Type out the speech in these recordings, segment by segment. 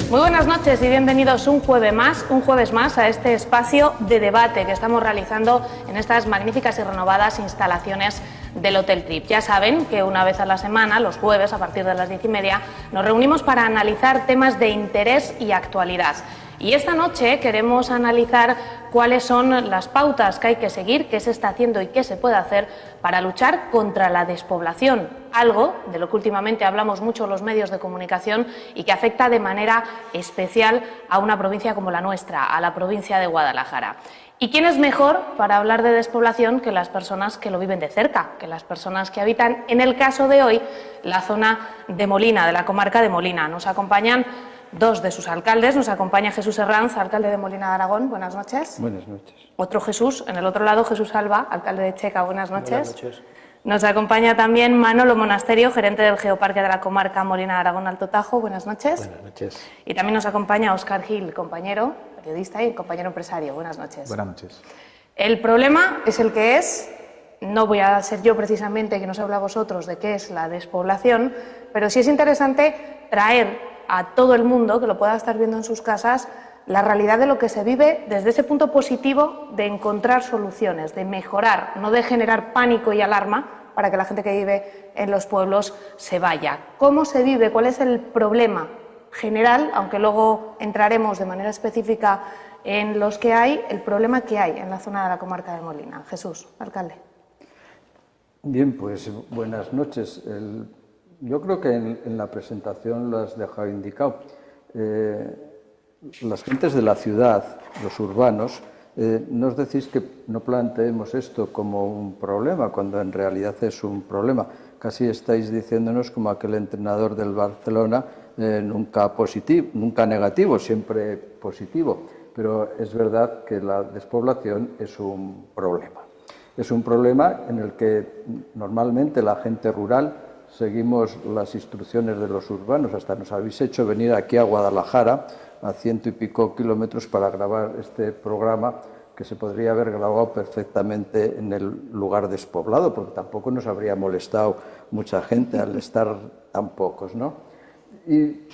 Muy buenas noches y bienvenidos un jueves más a este espacio de debate que estamos realizando en estas magníficas y renovadas instalaciones del Hotel Trip. Ya saben que una vez a la semana, los jueves a partir de las 10:30, nos reunimos para analizar temas de interés y actualidad. Y esta noche queremos analizar cuáles son las pautas que hay que seguir, qué se está haciendo y qué se puede hacer para luchar contra la despoblación, algo de lo que últimamente hablamos mucho los medios de comunicación y que afecta de manera especial a una provincia como la nuestra, a la provincia de Guadalajara. ¿Y quién es mejor para hablar de despoblación que las personas que lo viven de cerca, que las personas que habitan, en el caso de hoy, la zona de Molina, de la comarca de Molina? Nos acompañan dos de sus alcaldes. Nos acompaña Jesús Herranz, alcalde de Molina de Aragón. Buenas noches. Buenas noches. Otro Jesús, en el otro lado, Jesús Alba, alcalde de Checa. Buenas noches. Buenas noches. Nos acompaña también Manolo Monasterio, gerente del Geoparque de la comarca Molina de Aragón Alto Tajo. Buenas noches. Buenas noches. Y también nos acompaña Óscar Gil, compañero, periodista y compañero empresario. Buenas noches. Buenas noches. El problema es el que es. No voy a ser yo precisamente que nos habla a vosotros de qué es la despoblación, pero sí es interesante traer a todo el mundo que lo pueda estar viendo en sus casas la realidad de lo que se vive desde ese punto positivo de encontrar soluciones, de mejorar, no de generar pánico y alarma para que la gente que vive en los pueblos se vaya. ¿Cómo se vive? ¿Cuál es el problema general? Aunque luego entraremos de manera específica en los que hay, el problema que hay en la zona de la comarca de Molina. Jesús, alcalde. Bien, pues buenas noches. Yo creo que en la presentación lo has dejado indicado. Las gentes de la ciudad, los urbanos, nos decís que no planteemos esto como un problema, cuando en realidad es un problema. Casi estáis diciéndonos como aquel entrenador del Barcelona, nunca positivo, nunca negativo, siempre positivo. Pero es verdad que la despoblación es un problema. Es un problema en el que normalmente la gente rural seguimos las instrucciones de los urbanos. Hasta nos habéis hecho venir aquí a Guadalajara, a 100 y pico kilómetros, para grabar este programa que se podría haber grabado perfectamente en el lugar despoblado, porque tampoco nos habría molestado mucha gente al estar tan pocos, ¿no? Y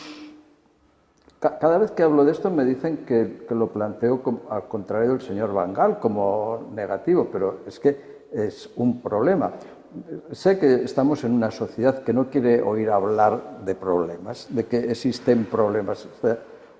cada vez que hablo de esto me dicen que lo planteo al contrario del señor Van Gaal, como negativo, pero es que es un problema. Sé que estamos en una sociedad que no quiere oír hablar de problemas, de que existen problemas.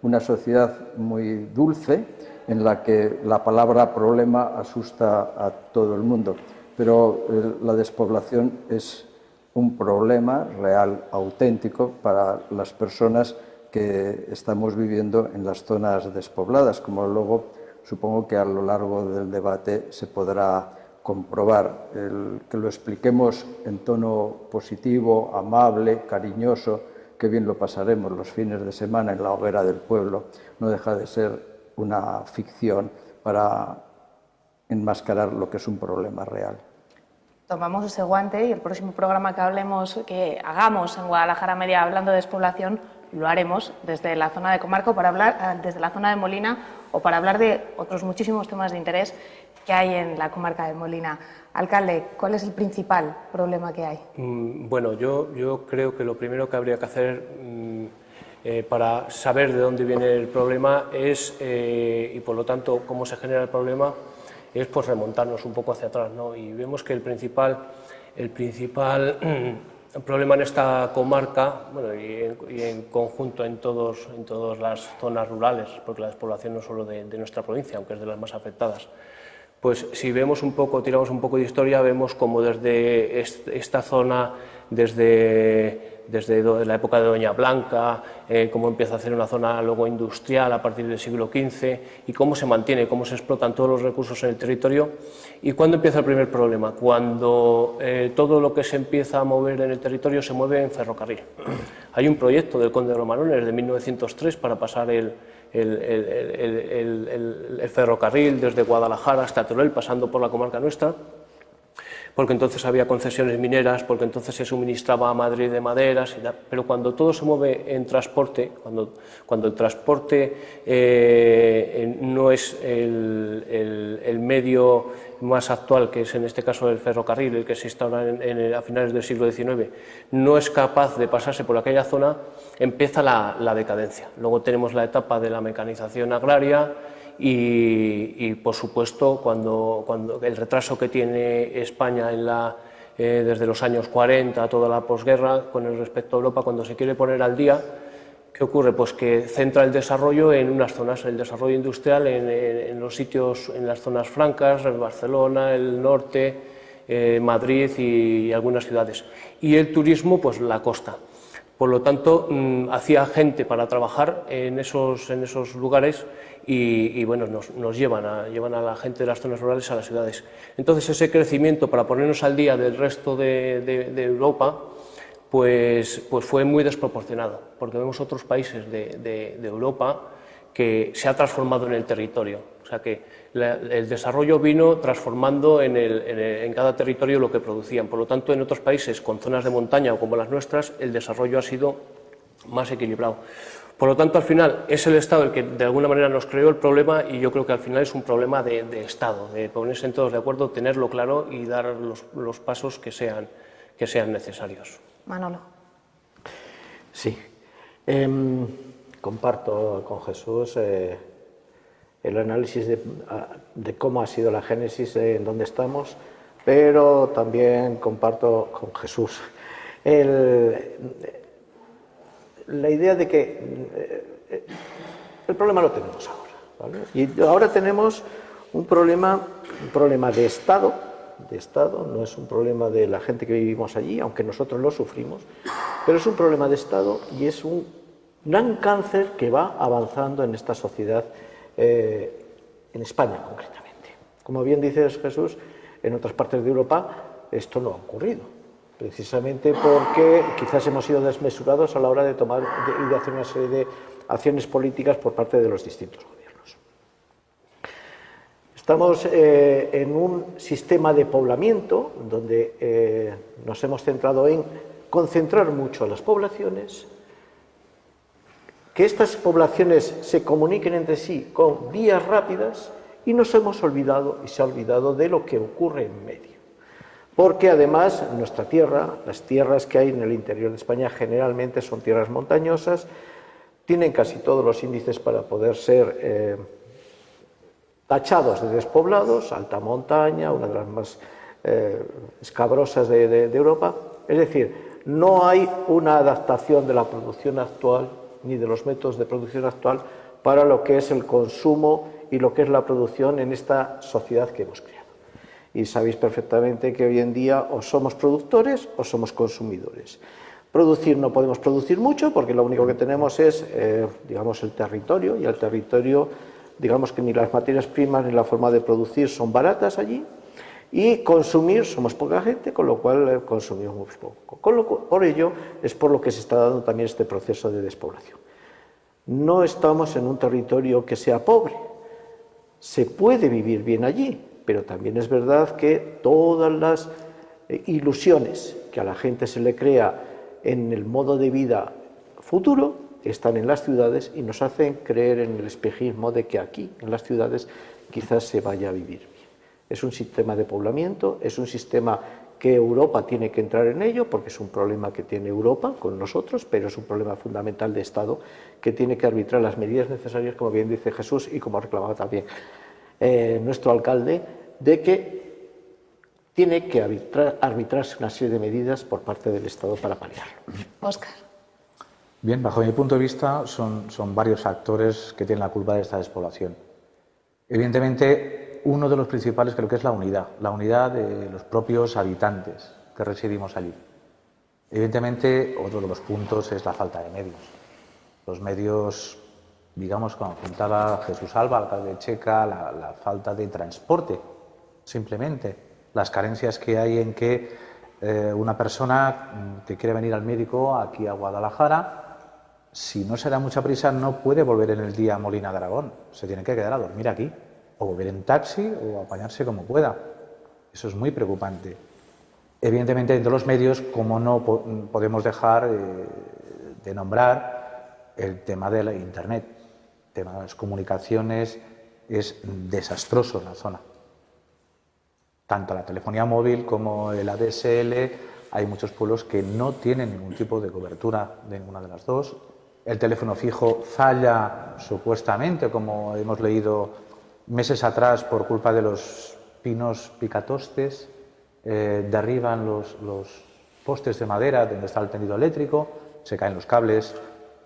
Una sociedad muy dulce en la que la palabra problema asusta a todo el mundo, pero la despoblación es un problema real, auténtico para las personas que estamos viviendo en las zonas despobladas, como luego supongo que a lo largo del debate se podrá comprobar. Que lo expliquemos en tono positivo, amable, cariñoso, qué bien lo pasaremos los fines de semana en la hoguera del pueblo, no deja de ser una ficción para enmascarar lo que es un problema real. Tomamos ese guante y el próximo programa que hagamos en Guadalajara Media hablando de despoblación, lo haremos desde la zona de comarca, desde la zona de Molina, o para hablar de otros muchísimos temas de interés que hay en la comarca de Molina. Alcalde, ¿cuál es el principal problema que hay? Bueno, yo creo que lo primero que habría que hacer para saber de dónde viene el problema es, y por lo tanto cómo se genera el problema, es pues remontarnos un poco hacia atrás, ¿no? Y vemos que el principal problema en esta comarca, bueno, y en conjunto en todas las zonas rurales, porque la despoblación no es solo de nuestra provincia, aunque es de las más afectadas, pues si tiramos un poco de historia, vemos como desde esta zona, desde la época de Doña Blanca, cómo empieza a hacer una zona luego industrial a partir del siglo XV, y cómo se mantiene, cómo se explotan todos los recursos en el territorio. ¿Y cuándo empieza el primer problema? Cuando todo lo que se empieza a mover en el territorio se mueve en ferrocarril. Hay un proyecto del conde de Romanones de 1903 para pasar el ferrocarril desde Guadalajara hasta Teruel, pasando por la comarca nuestra, porque entonces había concesiones mineras, porque entonces se suministraba a Madrid de maderas, pero cuando todo se mueve en transporte, cuando el transporte no es el medio más actual, que es en este caso el ferrocarril, el que se instaura a finales del siglo XIX, no es capaz de pasarse por aquella zona, empieza la decadencia. Luego tenemos la etapa de la mecanización agraria, y por supuesto cuando el retraso que tiene España desde los años 40 a toda la posguerra con respecto a Europa, cuando se quiere poner al día, ¿qué ocurre? Pues que centra el desarrollo en unas zonas, el desarrollo industrial en los sitios, en las zonas francas, Barcelona, el norte, Madrid y algunas ciudades, y el turismo pues la costa. Por lo tanto, hacía gente para trabajar en esos lugares y bueno, nos llevan a la gente de las zonas rurales a las ciudades. Entonces, ese crecimiento para ponernos al día del resto de Europa, pues fue muy desproporcionado, porque vemos otros países de Europa que se ha transformado en el territorio. O sea que el desarrollo vino transformando en cada territorio lo que producían. Por lo tanto, en otros países con zonas de montaña o como las nuestras, el desarrollo ha sido más equilibrado. Por lo tanto, al final es el Estado el que de alguna manera nos creó el problema, y yo creo que al final es un problema de Estado, de ponerse en todos de acuerdo, tenerlo claro y dar los pasos que sean necesarios. Manolo. Sí, comparto con Jesús el análisis de cómo ha sido la génesis en donde estamos, pero también comparto con Jesús la idea de que el problema lo tenemos ahora, ¿vale? Y ahora tenemos un problema de Estado, no es un problema de la gente que vivimos allí, aunque nosotros lo sufrimos, pero es un problema de Estado y es un gran cáncer que va avanzando en esta sociedad, en España concretamente. Como bien dices, Jesús, en otras partes de Europa esto no ha ocurrido, precisamente porque quizás hemos sido desmesurados a la hora de tomar y de hacer una serie de acciones políticas por parte de los distintos gobiernos. Estamos en un sistema de poblamiento donde nos hemos centrado en concentrar mucho a las poblaciones, que estas poblaciones se comuniquen entre sí con vías rápidas, y nos hemos olvidado y se ha olvidado de lo que ocurre en medio. Porque además nuestra tierra, las tierras que hay en el interior de España generalmente son tierras montañosas, tienen casi todos los índices para poder ser tachados de despoblados, alta montaña, una de las más escabrosas de Europa. Es decir, no hay una adaptación de la producción actual ni de los métodos de producción actual para lo que es el consumo y lo que es la producción en esta sociedad que hemos creado. Y sabéis perfectamente que hoy en día o somos productores o somos consumidores. Producir no podemos producir mucho porque lo único que tenemos es, digamos, el territorio, y el territorio, digamos que ni las materias primas ni la forma de producir son baratas allí, y consumir somos poca gente, con lo cual consumimos muy poco. Por ello es por lo que se está dando también este proceso de despoblación. No estamos en un territorio que sea pobre, se puede vivir bien allí, pero también es verdad que todas las ilusiones que a la gente se le crea en el modo de vida futuro están en las ciudades y nos hacen creer en el espejismo de que aquí, en las ciudades, quizás se vaya a vivir bien. Es un sistema de poblamiento, es un sistema que Europa tiene que entrar en ello, porque es un problema que tiene Europa con nosotros, pero es un problema fundamental de Estado que tiene que arbitrar las medidas necesarias, como bien dice Jesús y como ha reclamado también nuestro alcalde, de que tiene que arbitrarse una serie de medidas por parte del Estado para paliarlo. Óscar. Bien, bajo mi punto de vista son varios factores que tienen la culpa de esta despoblación. Evidentemente, uno de los principales creo que es la unidad de los propios habitantes que residimos allí. Evidentemente, otro de los puntos es la falta de medios. Los medios, digamos, como apuntaba Jesús Alba, alcalde de Checa, la falta de transporte, simplemente. Las carencias que hay en que una persona que quiere venir al médico aquí a Guadalajara, si no se da mucha prisa, no puede volver en el día a Molina de Aragón. Se tiene que quedar a dormir aquí, o volver en taxi, o apañarse como pueda. Eso es muy preocupante. Evidentemente, entre los medios, como no podemos dejar de nombrar el tema de la Internet. El tema de las comunicaciones es desastroso en la zona. Tanto la telefonía móvil como el ADSL, hay muchos pueblos que no tienen ningún tipo de cobertura de ninguna de las dos. El teléfono fijo falla supuestamente, como hemos leído meses atrás, por culpa de los pinos picatostes. Derriban los postes de madera donde está el tendido eléctrico, se caen los cables.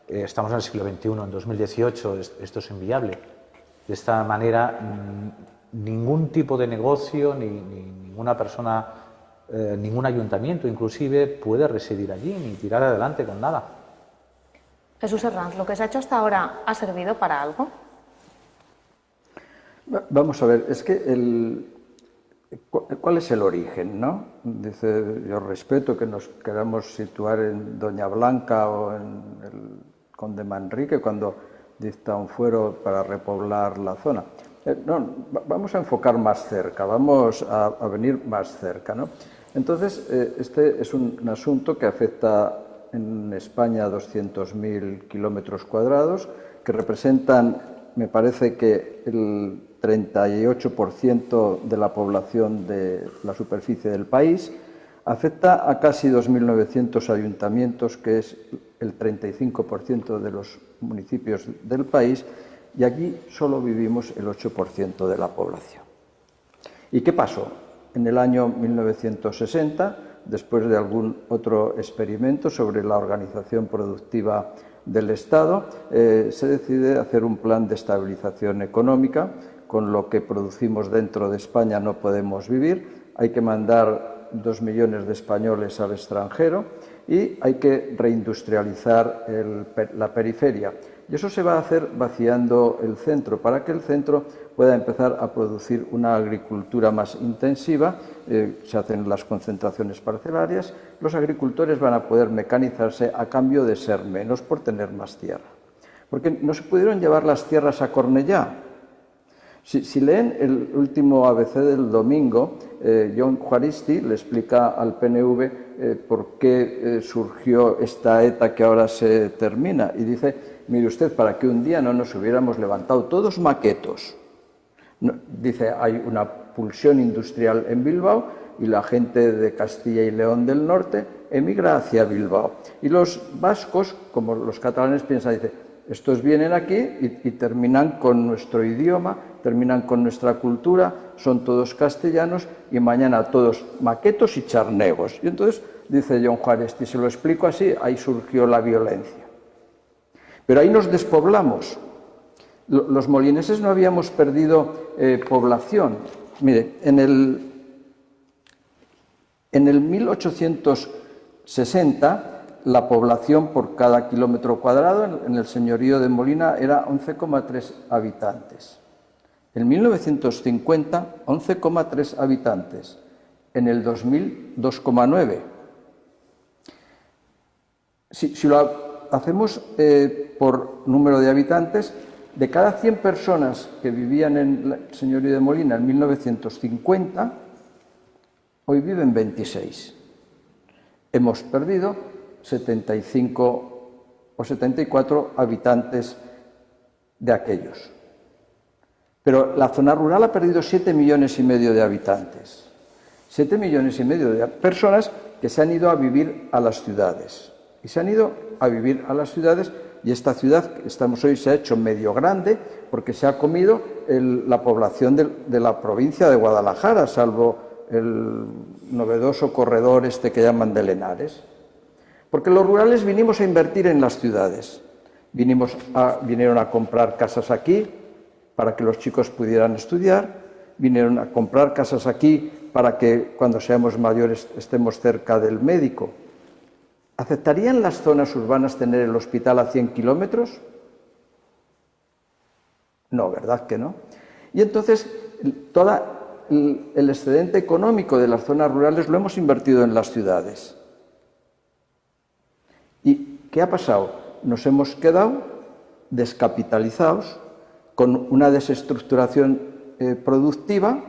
Estamos en el siglo XXI, en 2018, esto es inviable. De esta manera, ningún tipo de negocio, ni ninguna persona, ningún ayuntamiento inclusive, puede residir allí ni tirar adelante con nada. Jesús Herranz, ¿lo que se ha hecho hasta ahora ha servido para algo? Vamos a ver, es que ¿cuál es el origen, no? Dice, yo respeto que nos queramos situar en Doña Blanca o en el Conde Manrique cuando dicta un fuero para repoblar la zona. No, vamos a enfocar más cerca, vamos a venir más cerca, ¿no? Entonces, este es un asunto que afecta en España a 200.000 kilómetros cuadrados, que representan, me parece que el 38% de la población de la superficie del país, afecta a casi 2.900 ayuntamientos, que es el 35% de los municipios del país, y aquí solo vivimos el 8% de la población. ¿Y qué pasó? En el año 1960, después de algún otro experimento sobre la organización productiva del Estado, se decide hacer un plan de estabilización económica. Con lo que producimos dentro de España no podemos vivir, hay que mandar 2 millones de españoles al extranjero y hay que reindustrializar la periferia. Y eso se va a hacer vaciando el centro, para que el centro pueda empezar a producir una agricultura más intensiva. Se hacen las concentraciones parcelarias, los agricultores van a poder mecanizarse a cambio de ser menos por tener más tierra. Porque no se pudieron llevar las tierras a Cornellá. Si leen el último ABC del domingo, Jon Juaristi le explica al PNV por qué surgió esta ETA que ahora se termina. Y dice, mire usted, para que un día no nos hubiéramos levantado todos maquetos. No, dice, hay una pulsión industrial en Bilbao y la gente de Castilla y León del norte emigra hacia Bilbao. Y los vascos, como los catalanes, piensan, dice, estos vienen aquí y terminan con nuestro idioma, terminan con nuestra cultura, son todos castellanos y mañana todos maquetos y charnegos. Y entonces, dice Jon Juaristi, se lo explico así, ahí surgió la violencia. Pero ahí nos despoblamos. Los molineses no habíamos perdido población. Mire, en el 1860... la población por cada kilómetro cuadrado en el señorío de Molina era 11,3 habitantes. En 1950, 11,3 habitantes. En el 2000, 2,9. Si lo hacemos por número de habitantes, de cada 100 personas que vivían en el señorío de Molina en 1950, hoy viven 26. Hemos perdido 75 o 74 habitantes de aquellos. Pero la zona rural ha perdido 7,5 millones de habitantes. 7,5 millones de personas que se han ido a vivir a las ciudades. Y se han ido a vivir a las ciudades y esta ciudad que estamos hoy se ha hecho medio grande porque se ha comido la población de la provincia de Guadalajara, salvo el novedoso corredor este que llaman de Lenares. Porque los rurales vinimos a invertir en las ciudades. Vinieron a comprar casas aquí para que los chicos pudieran estudiar, vinieron a comprar casas aquí para que cuando seamos mayores estemos cerca del médico. ¿Aceptarían las zonas urbanas tener el hospital a 100 kilómetros? No, ¿verdad que no? Y entonces todo el excedente económico de las zonas rurales lo hemos invertido en las ciudades. ¿Y qué ha pasado? Nos hemos quedado descapitalizados, con una desestructuración productiva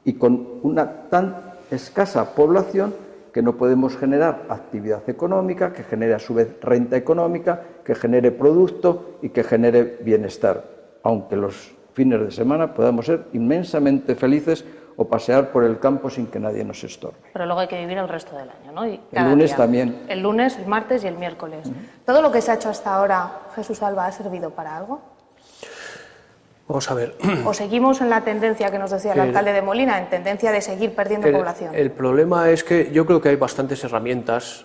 y con una tan escasa población que no podemos generar actividad económica, que genere a su vez renta económica, que genere producto y que genere bienestar, aunque los fines de semana podamos ser inmensamente felices o pasear por el campo sin que nadie nos estorbe. Pero luego hay que vivir el resto del año, ¿no? Y El lunes día. también. El lunes, el martes y el miércoles. ¿Todo lo que se ha hecho hasta ahora, Jesús Alba, ha servido para algo? Vamos a ver. ¿O seguimos en la tendencia que nos decía el alcalde de Molina, en tendencia de seguir perdiendo población? El problema es que yo creo que hay bastantes herramientas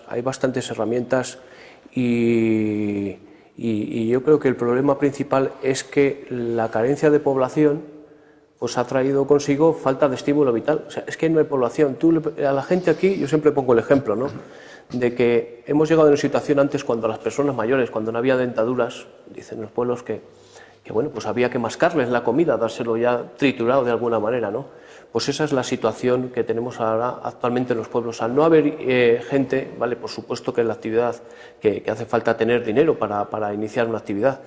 y yo creo que el problema principal es que la carencia de población pues ha traído consigo falta de estímulo vital. O sea, es que no hay población. A la gente aquí, yo siempre pongo el ejemplo, ¿no?, de que hemos llegado a una situación antes cuando las personas mayores, cuando no había dentaduras, dicen los pueblos que bueno, pues había que mascarles la comida, dárselo ya triturado de alguna manera, ¿no? Pues esa es la situación que tenemos ahora actualmente en los pueblos. Al no haber gente, vale, por supuesto que es la actividad que hace falta tener dinero para iniciar una actividad,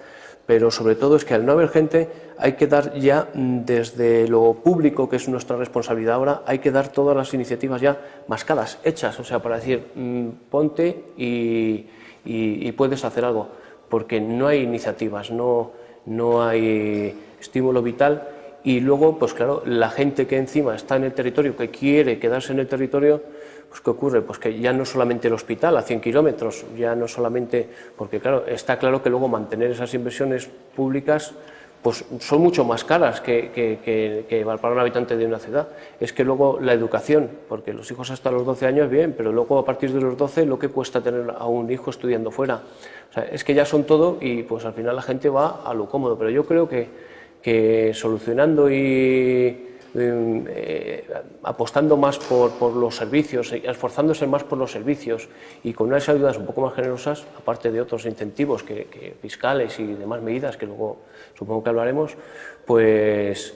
pero sobre todo es que al no haber gente hay que dar ya desde lo público, que es nuestra responsabilidad ahora, hay que dar todas las iniciativas ya mascadas, hechas, o sea, para decir, ponte y puedes hacer algo, porque no hay iniciativas, no hay estímulo vital. Y luego, pues claro, la gente que encima está en el territorio, que quiere quedarse en el territorio, pues ¿qué ocurre? Pues que ya no solamente el hospital a 100 kilómetros, ya no solamente, porque claro, está claro que luego mantener esas inversiones públicas pues son mucho más caras que para un habitante de una ciudad. Es que luego la educación, porque los hijos hasta los 12 años bien, pero luego a partir de los 12 lo que cuesta tener a un hijo estudiando fuera. O sea, es que ya son todo y pues al final la gente va a lo cómodo, pero yo creo que solucionando y apostando más por los servicios, esforzándose más por los servicios y con unas ayudas un poco más generosas, aparte de otros incentivos fiscales y demás medidas que luego supongo que hablaremos, pues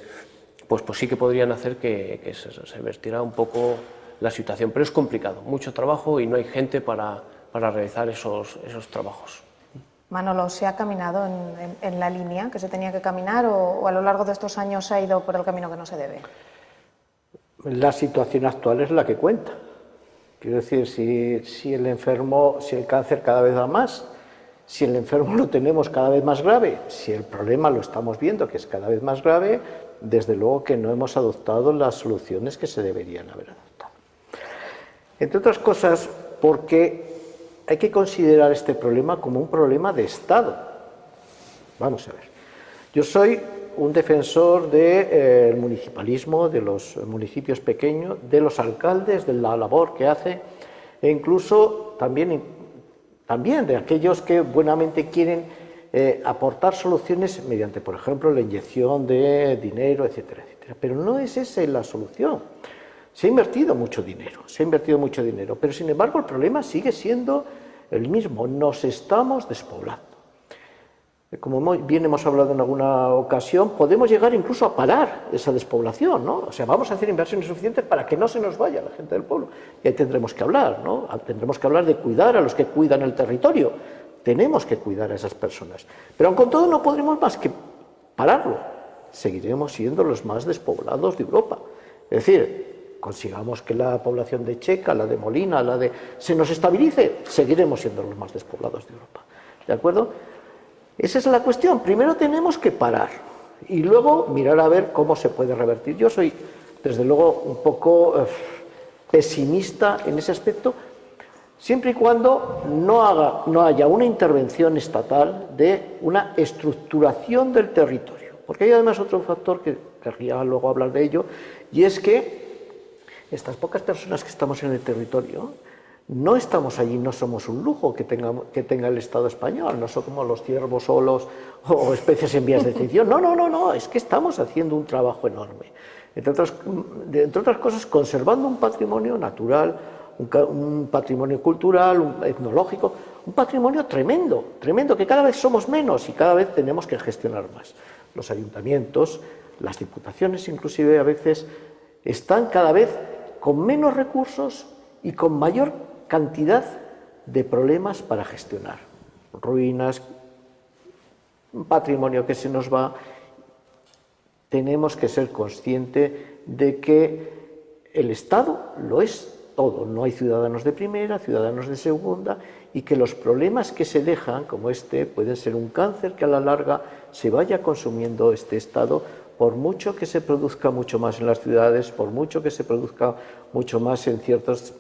sí que podrían hacer que se vertiera un poco la situación, pero es complicado, mucho trabajo y no hay gente para realizar esos trabajos. Manolo, ¿se ha caminado en la línea que se tenía que caminar o a lo largo de estos años se ha ido por el camino que no se debe? La situación actual es la que cuenta. Quiero decir, si el cáncer cada vez va más, si el enfermo lo tenemos cada vez más grave, si el problema lo estamos viendo que es cada vez más grave, desde luego que no hemos adoptado las soluciones que se deberían haber adoptado. Entre otras cosas, porque hay que considerar este problema como un problema de Estado. Vamos a ver. Yo soy un defensor del municipalismo, de los municipios pequeños, de los alcaldes, de la labor que hace, e incluso también de aquellos que buenamente quieren aportar soluciones mediante, por ejemplo, la inyección de dinero, etcétera, etcétera. Pero no es esa la solución. Se ha invertido mucho dinero, pero sin embargo el problema sigue siendo el mismo, nos estamos despoblando. Como bien hemos hablado en alguna ocasión, podemos llegar incluso a parar esa despoblación, ¿no? O sea, vamos a hacer inversiones suficientes para que no se nos vaya la gente del pueblo. Y ahí tendremos que hablar, ¿no? Tendremos que hablar de cuidar a los que cuidan el territorio. Tenemos que cuidar a esas personas. Pero aun con todo no podremos más que pararlo. Seguiremos siendo los más despoblados de Europa. Es decir, consigamos que la población de Checa, la de Molina, se nos estabilice, seguiremos siendo los más despoblados de Europa. ¿De acuerdo? Esa es la cuestión. Primero tenemos que parar y luego mirar a ver cómo se puede revertir. Yo soy, desde luego, un poco pesimista en ese aspecto, siempre y cuando no haya una intervención estatal de una estructuración del territorio. Porque hay además otro factor que querría luego hablar de ello, y es que estas pocas personas que estamos en el territorio, no estamos allí, no somos un lujo que tenga el Estado español, no somos los ciervos solos o especies en vías de extinción. No, es que estamos haciendo un trabajo enorme. Entre otras cosas, conservando un patrimonio natural, un patrimonio cultural, etnológico, un patrimonio tremendo, que cada vez somos menos y cada vez tenemos que gestionar más. Los ayuntamientos, las diputaciones inclusive a veces están cada vez con menos recursos y con mayor cantidad de problemas para gestionar. Ruinas, un patrimonio que se nos va. Tenemos que ser conscientes de que el Estado lo es todo, no hay ciudadanos de primera, ciudadanos de segunda, y que los problemas que se dejan, como este, pueden ser un cáncer que a la larga se vaya consumiendo este Estado, por mucho que se produzca mucho más en las ciudades, por mucho que se produzca mucho más en ciertos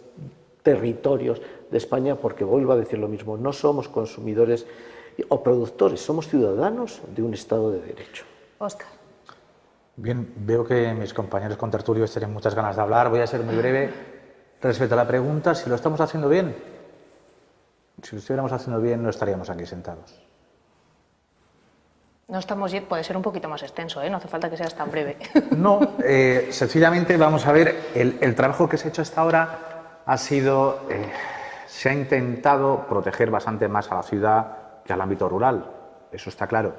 territorios de España, porque vuelvo a decir lo mismo, no somos consumidores o productores, somos ciudadanos de un Estado de Derecho. Óscar. Bien, veo que mis compañeros contertulios tienen muchas ganas de hablar. Voy a ser muy breve respecto a la pregunta si lo estamos haciendo bien. Si lo estuviéramos haciendo bien, no estaríamos aquí sentados. No estamos bien, puede ser un poquito más extenso, ¿eh? No hace falta que seas tan breve. No, sencillamente vamos a ver, el trabajo que se ha hecho hasta ahora ha sido, se ha intentado proteger bastante más a la ciudad que al ámbito rural, eso está claro.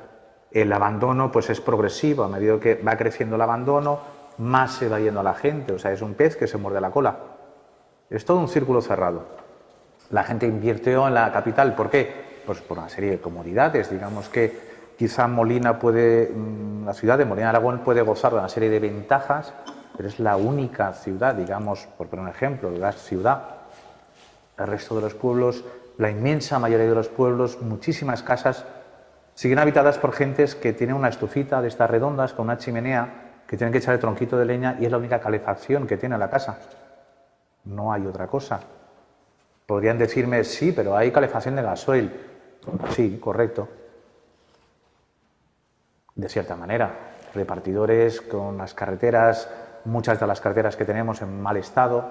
El abandono pues es progresivo, a medida que va creciendo el abandono, más se va yendo a la gente, o sea, es un pez que se muerde la cola. Es todo un círculo cerrado. La gente invirtió en la capital, ¿por qué? Pues por una serie de comodidades, digamos que quizá Molina puede, la ciudad de Molina de Aragón puede gozar de una serie de ventajas, pero es la única ciudad, digamos, por poner un ejemplo, la ciudad. El resto de los pueblos, la inmensa mayoría de los pueblos, muchísimas casas, siguen habitadas por gentes que tienen una estufita de estas redondas con una chimenea, que tienen que echar el tronquito de leña y es la única calefacción que tiene la casa. No hay otra cosa. Podrían decirme, sí, pero hay calefacción de gasoil. Sí, correcto. De cierta manera, repartidores con las carreteras, muchas de las carreteras que tenemos en mal estado,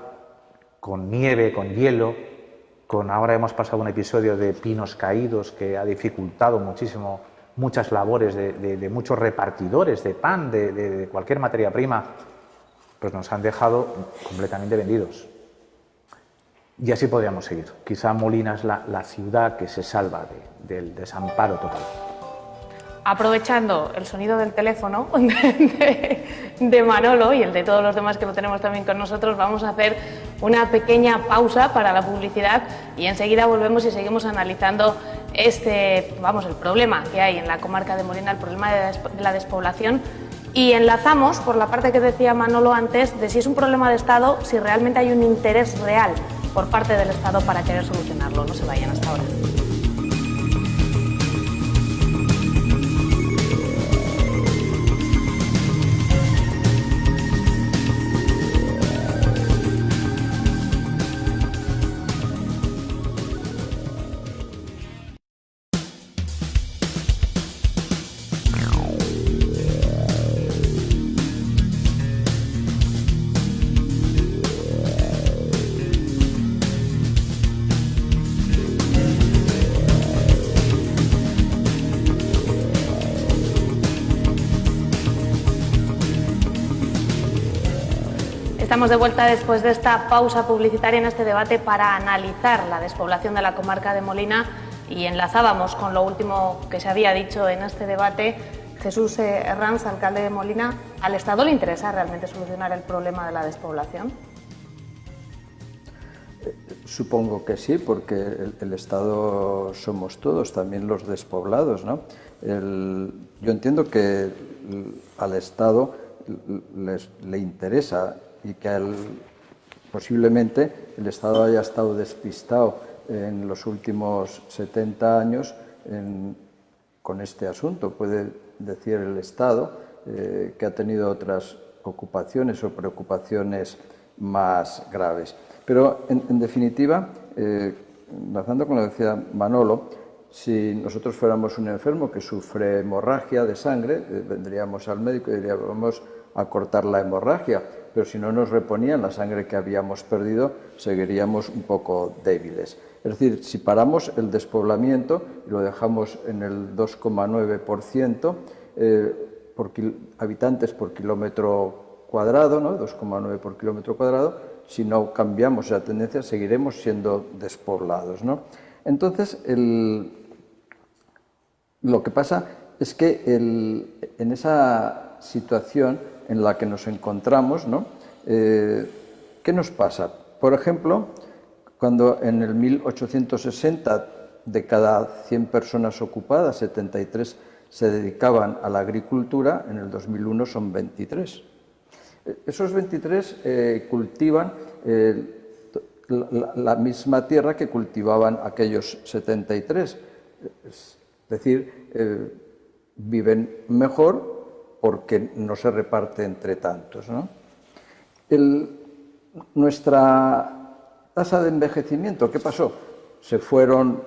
con nieve, con hielo, ahora hemos pasado un episodio de pinos caídos que ha dificultado muchísimo muchas labores de muchos repartidores de pan, de cualquier materia prima, pues nos han dejado completamente vendidos. Y así podríamos seguir. Quizá Molina es la ciudad que se salva del desamparo total. Aprovechando el sonido del teléfono de Manolo y el de todos los demás que lo tenemos también con nosotros, vamos a hacer una pequeña pausa para la publicidad y enseguida volvemos y seguimos analizando el problema que hay en la comarca de Molina, el problema de la despoblación, y enlazamos por la parte que decía Manolo antes de si es un problema de Estado, si realmente hay un interés real por parte del Estado para querer solucionarlo. No se vayan hasta ahora. Estamos de vuelta después de esta pausa publicitaria en este debate para analizar la despoblación de la comarca de Molina y enlazábamos con lo último que se había dicho en este debate. Jesús Herranz, alcalde de Molina, ¿al Estado le interesa realmente solucionar el problema de la despoblación? Supongo que sí, porque el Estado somos todos, también los despoblados, ¿no? Yo entiendo que al Estado le interesa y que posiblemente el Estado haya estado despistado en los últimos 70 años con este asunto. Puede decir el Estado que ha tenido otras ocupaciones o preocupaciones más graves. Pero, en definitiva, enlazando con lo que decía Manolo, si nosotros fuéramos un enfermo que sufre hemorragia de sangre, vendríamos al médico y diríamos, vamos a cortar la hemorragia, pero si no nos reponían la sangre que habíamos perdido, seguiríamos un poco débiles. Es decir, si paramos el despoblamiento y lo dejamos en el 2,9% habitantes por kilómetro cuadrado, ¿no? 2,9 por kilómetro cuadrado, si no cambiamos esa tendencia, seguiremos siendo despoblados, ¿no? Entonces, lo que pasa es que en esa situación en la que nos encontramos, ¿no? ¿Qué nos pasa? Por ejemplo, cuando en el 1860 de cada 100 personas ocupadas, 73 se dedicaban a la agricultura, en el 2001 son 23. Esos 23 cultivan la misma tierra que cultivaban aquellos 73. Es decir, viven mejor porque no se reparte entre tantos, ¿no? Nuestra tasa de envejecimiento, ¿qué pasó? Se fueron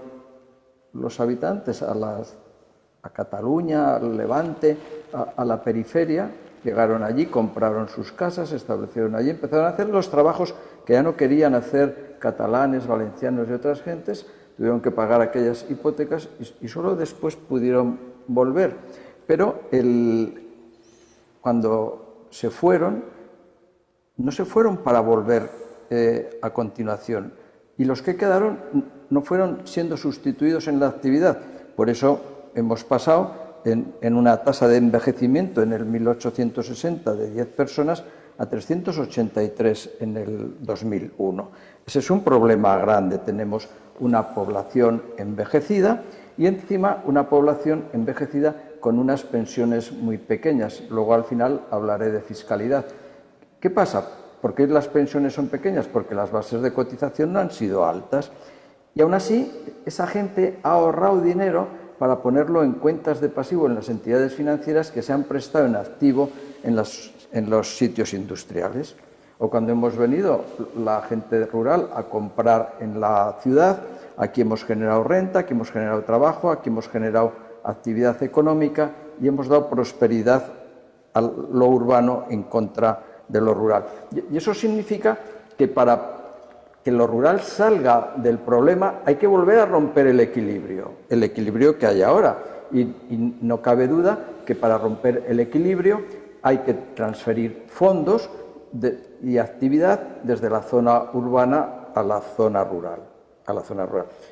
los habitantes a Cataluña, al Levante, a la periferia, llegaron allí, compraron sus casas, se establecieron allí, empezaron a hacer los trabajos que ya no querían hacer catalanes, valencianos y otras gentes, tuvieron que pagar aquellas hipotecas y solo después pudieron volver. Pero cuando se fueron, no se fueron para volver a continuación, y los que quedaron no fueron siendo sustituidos en la actividad. Por eso hemos pasado en una tasa de envejecimiento en el 1860 de 10 personas a 383 en el 2001. Ese es un problema grande. Tenemos una población envejecida y encima una población envejecida con unas pensiones muy pequeñas. Luego al final hablaré de fiscalidad. ¿Qué pasa? ¿Por qué las pensiones son pequeñas? Porque las bases de cotización no han sido altas. Y aún así, esa gente ha ahorrado dinero para ponerlo en cuentas de pasivo en las entidades financieras que se han prestado en activo en los sitios industriales. O cuando hemos venido la gente rural a comprar en la ciudad, aquí hemos generado renta, aquí hemos generado trabajo, aquí hemos generado actividad económica y hemos dado prosperidad a lo urbano en contra de lo rural. Y eso significa que para que lo rural salga del problema hay que volver a romper el equilibrio que hay ahora. Y no cabe duda que para romper el equilibrio hay que transferir fondos y actividad desde la zona urbana a la zona rural.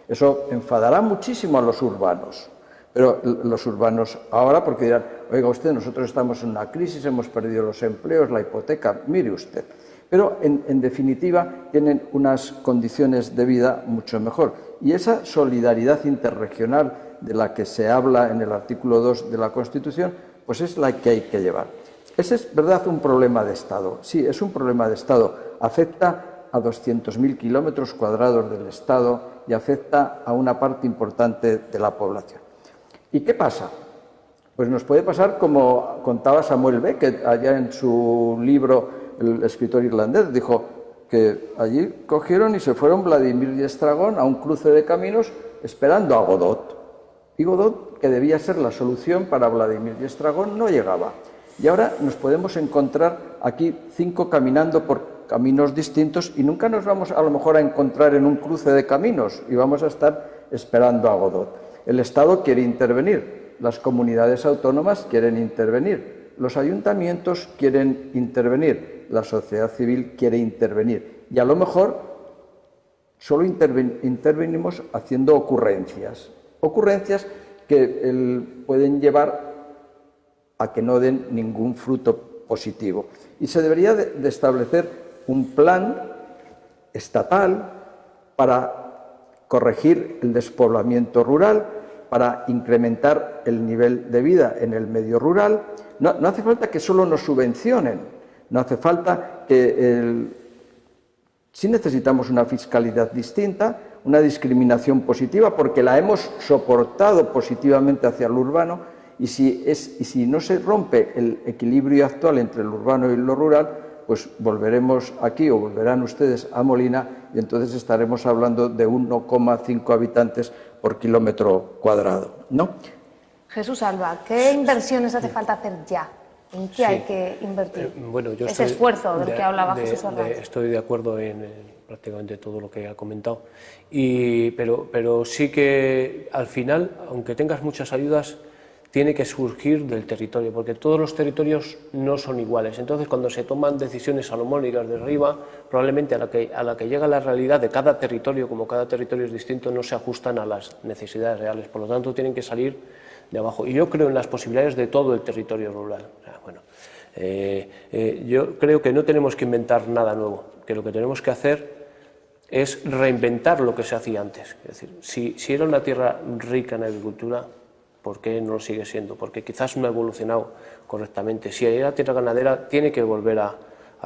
Eso enfadará muchísimo a los urbanos. Pero los urbanos ahora, porque dirán, oiga usted, nosotros estamos en una crisis, hemos perdido los empleos, la hipoteca, mire usted. Pero en definitiva tienen unas condiciones de vida mucho mejor. Y esa solidaridad interregional de la que se habla en el artículo 2 de la Constitución, pues es la que hay que llevar. Ese es, ¿verdad?, un problema de Estado. Sí, es un problema de Estado. Afecta a 200.000 kilómetros cuadrados del Estado y afecta a una parte importante de la población. ¿Y qué pasa? Pues nos puede pasar como contaba Samuel Beckett allá en su libro, el escritor irlandés, dijo que allí cogieron y se fueron Vladimir y Estragón a un cruce de caminos esperando a Godot. Y Godot, que debía ser la solución para Vladimir y Estragón, no llegaba. Y ahora nos podemos encontrar aquí 5 caminando por caminos distintos y nunca nos vamos a lo mejor a encontrar en un cruce de caminos y vamos a estar esperando a Godot. El Estado quiere intervenir, las comunidades autónomas quieren intervenir, los ayuntamientos quieren intervenir, la sociedad civil quiere intervenir y a lo mejor solo intervenimos haciendo ocurrencias que pueden llevar a que no den ningún fruto positivo. Y se debería de establecer un plan estatal para corregir el despoblamiento rural, para incrementar el nivel de vida en el medio rural. No hace falta que solo nos subvencionen, no hace falta que... Sí necesitamos una fiscalidad distinta, una discriminación positiva, porque la hemos soportado positivamente hacia lo urbano, y si no se rompe el equilibrio actual entre lo urbano y lo rural, pues volveremos aquí o volverán ustedes a Molina y entonces estaremos hablando de 1,5 habitantes por kilómetro cuadrado, ¿no? Jesús Alba, ¿qué inversiones hace falta hacer ya? ¿En qué hay que invertir? Bueno, yo ese esfuerzo del que hablaba Jesús Alba. Estoy de acuerdo en prácticamente todo lo que ha comentado, pero sí que al final, aunque tengas muchas ayudas, tiene que surgir del territorio, porque todos los territorios no son iguales. Entonces, cuando se toman decisiones salomónicas de arriba, probablemente a la que llega la realidad de cada territorio, como cada territorio es distinto, no se ajustan a las necesidades reales. Por lo tanto, tienen que salir de abajo. Y yo creo en las posibilidades de todo el territorio rural. O sea, bueno, yo creo que no tenemos que inventar nada nuevo, que lo que tenemos que hacer es reinventar lo que se hacía antes. Es decir, si era una tierra rica en agricultura, ¿por qué no lo sigue siendo? Porque quizás no ha evolucionado correctamente. Si era tierra ganadera, tiene que volver a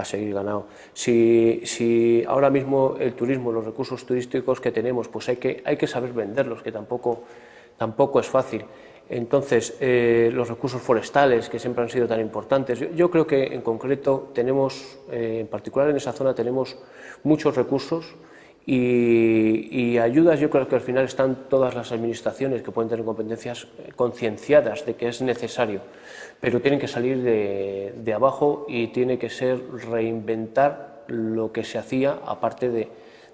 seguir ganado. Si ahora mismo el turismo, los recursos turísticos que tenemos, pues hay que saber venderlos, que tampoco es fácil. Entonces, los recursos forestales, que siempre han sido tan importantes, yo creo que en concreto tenemos, en particular en esa zona, tenemos muchos recursos y ayudas. Yo creo que al final están todas las administraciones que pueden tener competencias concienciadas de que es necesario, pero tienen que salir de abajo y tiene que ser reinventar lo que se hacía, aparte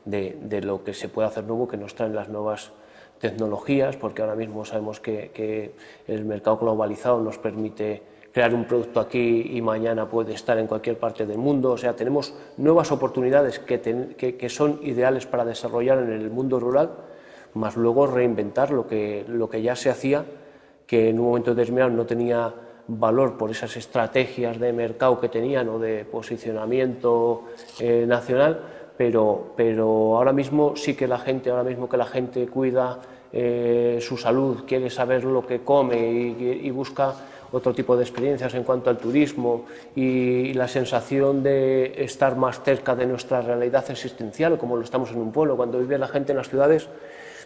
de lo que se puede hacer nuevo, que nos traen las nuevas tecnologías, porque ahora mismo sabemos que el mercado globalizado nos permite crear un producto aquí y mañana puede estar en cualquier parte del mundo. O sea, tenemos nuevas oportunidades que son ideales para desarrollar en el mundo rural, más luego reinventar lo que ya se hacía, que en un momento determinado no tenía valor por esas estrategias de mercado que tenían o de posicionamiento nacional, pero ahora mismo sí que la gente cuida su salud, quiere saber lo que come y busca otro tipo de experiencias en cuanto al turismo y la sensación de estar más cerca de nuestra realidad existencial, como lo estamos en un pueblo. Cuando vive la gente en las ciudades,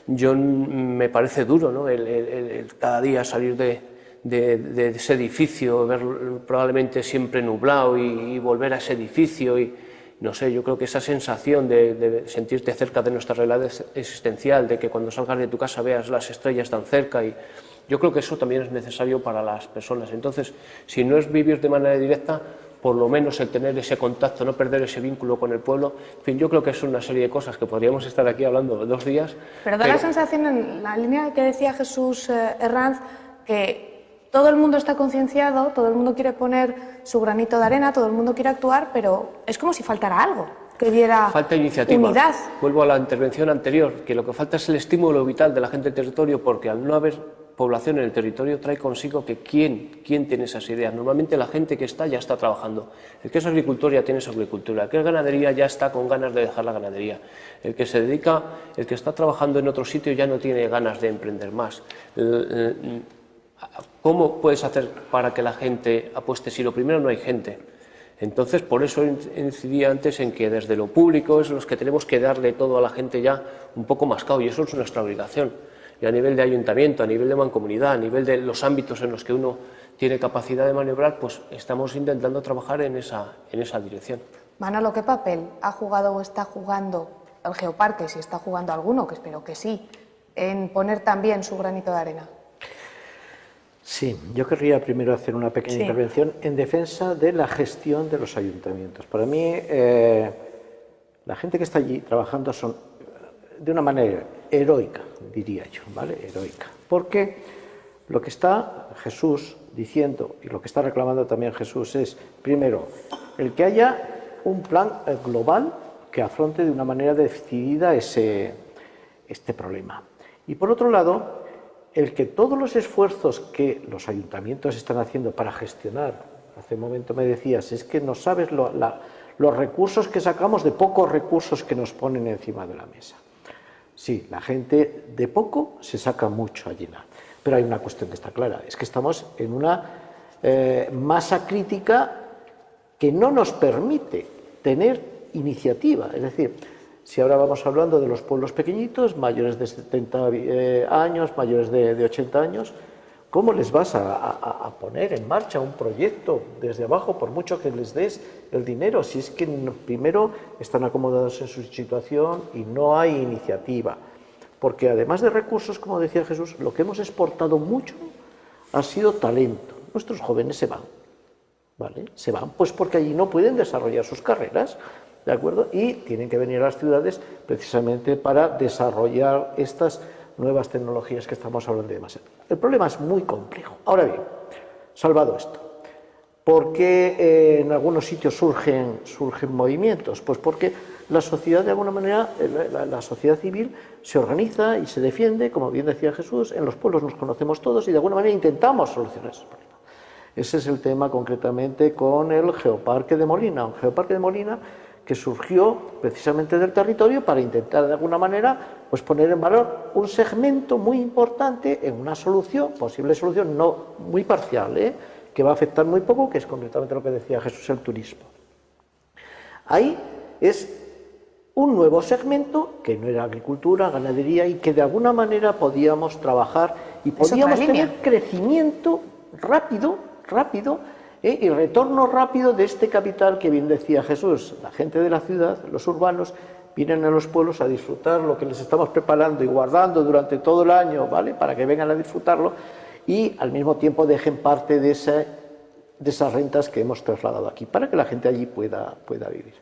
me parece duro, ¿no? el cada día salir de ese edificio, ver probablemente siempre nublado y volver a ese edificio y no sé, yo creo que esa sensación de sentirte cerca de nuestra realidad existencial, de que cuando salgas de tu casa veas las estrellas tan cerca, y yo creo que eso también es necesario para las personas. Entonces, si no es vivir de manera directa, por lo menos el tener ese contacto, no perder ese vínculo con el pueblo, en fin, yo creo que es una serie de cosas que podríamos estar aquí hablando 2 días. Pero da la sensación, en la línea que decía Jesús Herranz, que todo el mundo está concienciado, todo el mundo quiere poner su granito de arena, todo el mundo quiere actuar, pero es como si faltara algo, que diera falta iniciativa. Unidad. Vuelvo a la intervención anterior, que lo que falta es el estímulo vital de la gente del territorio, porque al no haber población en el territorio trae consigo que ¿quién tiene esas ideas? Normalmente la gente que está ya está trabajando. El que es agricultor ya tiene su agricultura, el que es ganadería ya está con ganas de dejar la ganadería. El que se dedica, el que está trabajando en otro sitio ya no tiene ganas de emprender más. ¿Cómo puedes hacer para que la gente apueste si lo primero no hay gente? Entonces, por eso incidía antes en que desde lo público es los que tenemos que darle todo a la gente ya un poco mascado, y eso es nuestra obligación. Y a nivel de ayuntamiento, a nivel de mancomunidad, a nivel de los ámbitos en los que uno tiene capacidad de maniobrar, pues estamos intentando trabajar en esa dirección. Manolo, ¿qué papel ha jugado o está jugando el Geoparque, si está jugando alguno, que espero que sí, en poner también su granito de arena? Sí, yo querría primero hacer una pequeña intervención en defensa de la gestión de los ayuntamientos. Para mí, la gente que está allí trabajando son de una manera heroica, diría yo, ¿vale? Heroica. Porque lo que está Jesús diciendo y lo que está reclamando también Jesús es, primero, el que haya un plan global que afronte de una manera decidida este problema. Y por otro lado, el que todos los esfuerzos que los ayuntamientos están haciendo para gestionar, hace un momento me decías, es que no sabes los recursos que sacamos de pocos recursos que nos ponen encima de la mesa. Sí, la gente de poco se saca mucho allí, pero hay una cuestión que está clara, es que estamos en una masa crítica que no nos permite tener iniciativa, es decir, si ahora vamos hablando de los pueblos pequeñitos, mayores de 70 años, mayores de 80 años, ¿cómo les vas a poner en marcha un proyecto desde abajo, por mucho que les des el dinero? Si es que primero están acomodados en su situación y no hay iniciativa. Porque además de recursos, como decía Jesús, lo que hemos exportado mucho ha sido talento. Nuestros jóvenes se van, ¿vale? Se van pues porque allí no pueden desarrollar sus carreras, ¿de acuerdo? Y tienen que venir a las ciudades precisamente para desarrollar estas nuevas tecnologías que estamos hablando de más. El problema es muy complejo. Ahora bien, salvado esto, ¿por qué en algunos sitios surgen movimientos? Pues porque la sociedad, de alguna manera, la sociedad civil se organiza y se defiende, como bien decía Jesús, en los pueblos nos conocemos todos y de alguna manera intentamos solucionar esos problemas. Ese es el tema concretamente con el Geoparque de Molina, un Geoparque de Molina que surgió precisamente del territorio para intentar de alguna manera pues poner en valor un segmento muy importante en una solución, posible solución no muy parcial, que va a afectar muy poco, que es concretamente lo que decía Jesús, el turismo. Ahí es un nuevo segmento que no era agricultura, ganadería y que de alguna manera podíamos trabajar y podíamos tener crecimiento rápido y retorno rápido de este capital que bien decía Jesús. La gente de la ciudad, los urbanos, vienen a los pueblos a disfrutar lo que les estamos preparando y guardando durante todo el año, ¿vale?, para que vengan a disfrutarlo y al mismo tiempo dejen parte de esas rentas que hemos trasladado aquí, para que la gente allí pueda vivir.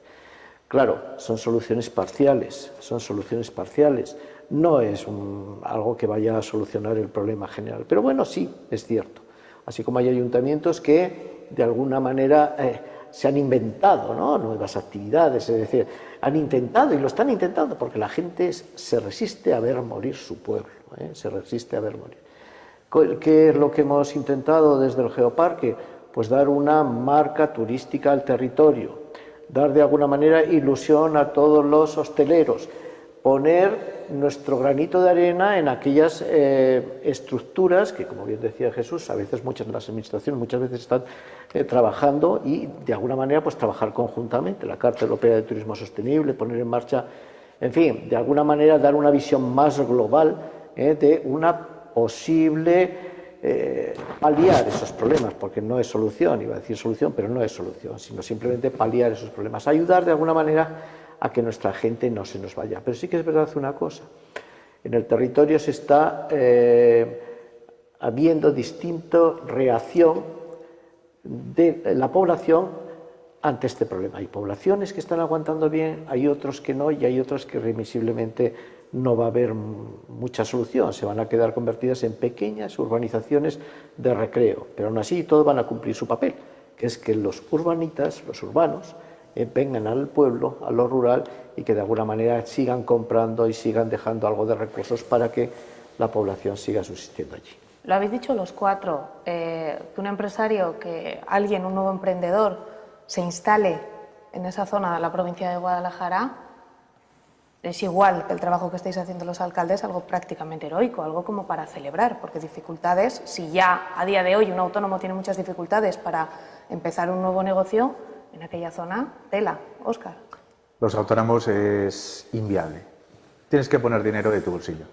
Claro, son soluciones parciales, no es algo que vaya a solucionar el problema general, pero bueno, sí, es cierto. Así como hay ayuntamientos que de alguna manera se han inventado, ¿no?, nuevas actividades, es decir, han intentado y lo están intentando porque la gente se resiste a ver morir su pueblo, se resiste a ver morir. ¿Qué es lo que hemos intentado desde el Geoparque? Pues dar una marca turística al territorio, dar de alguna manera ilusión a todos los hosteleros, poner nuestro granito de arena en aquellas estructuras que, como bien decía Jesús, a veces muchas de las administraciones muchas veces están trabajando y de alguna manera pues trabajar conjuntamente, la Carta Europea de Turismo Sostenible, poner en marcha, en fin, de alguna manera dar una visión más global de una posible paliar esos problemas, porque no es solución, iba a decir solución, pero no es solución, sino simplemente paliar esos problemas, ayudar de alguna manera a que nuestra gente no se nos vaya. Pero sí que es verdad una cosa, en el territorio se está habiendo distinta reacción de la población ante este problema. Hay poblaciones que están aguantando bien, hay otros que no y hay otras que irremisiblemente no va a haber mucha solución, se van a quedar convertidas en pequeñas urbanizaciones de recreo, pero aún así todos van a cumplir su papel, que es que los urbanitas, los urbanos, vengan al pueblo, a lo rural y que de alguna manera sigan comprando y sigan dejando algo de recursos para que la población siga subsistiendo allí. Lo habéis dicho los cuatro, que un empresario, que alguien, un nuevo emprendedor, se instale en esa zona de la provincia de Guadalajara, es igual que el trabajo que estáis haciendo los alcaldes, algo prácticamente heroico, algo como para celebrar, porque dificultades, si ya a día de hoy un autónomo tiene muchas dificultades para empezar un nuevo negocio, en aquella zona, tela. Óscar. Los autónomos es inviable. Tienes que poner dinero de tu bolsillo.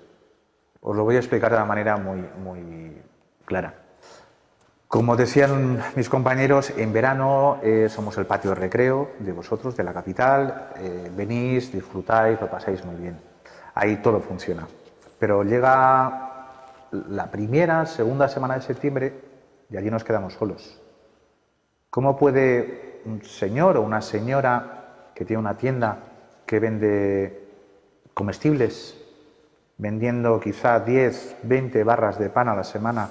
Os lo voy a explicar de una manera muy clara. Como decían mis compañeros, en verano somos el patio de recreo de vosotros, de la capital. Venís, disfrutáis, lo pasáis muy bien. Ahí todo funciona. Pero llega la primera, segunda semana de septiembre y allí nos quedamos solos. ¿Cómo puede un señor o una señora que tiene una tienda que vende comestibles, vendiendo quizá 10, 20 barras de pan a la semana,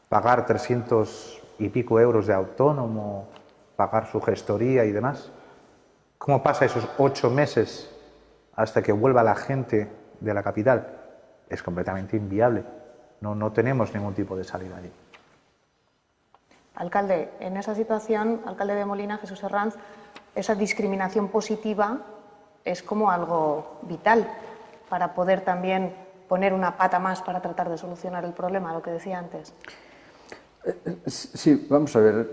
pagar 300 y pico euros de autónomo, pagar su gestoría y demás? ¿Cómo pasa esos 8 meses hasta que vuelva la gente de la capital? Es completamente inviable. No tenemos ningún tipo de salida allí. Alcalde, en esa situación, alcalde de Molina, Jesús Herranz, esa discriminación positiva es como algo vital para poder también poner una pata más para tratar de solucionar el problema, lo que decía antes. Sí, vamos a ver,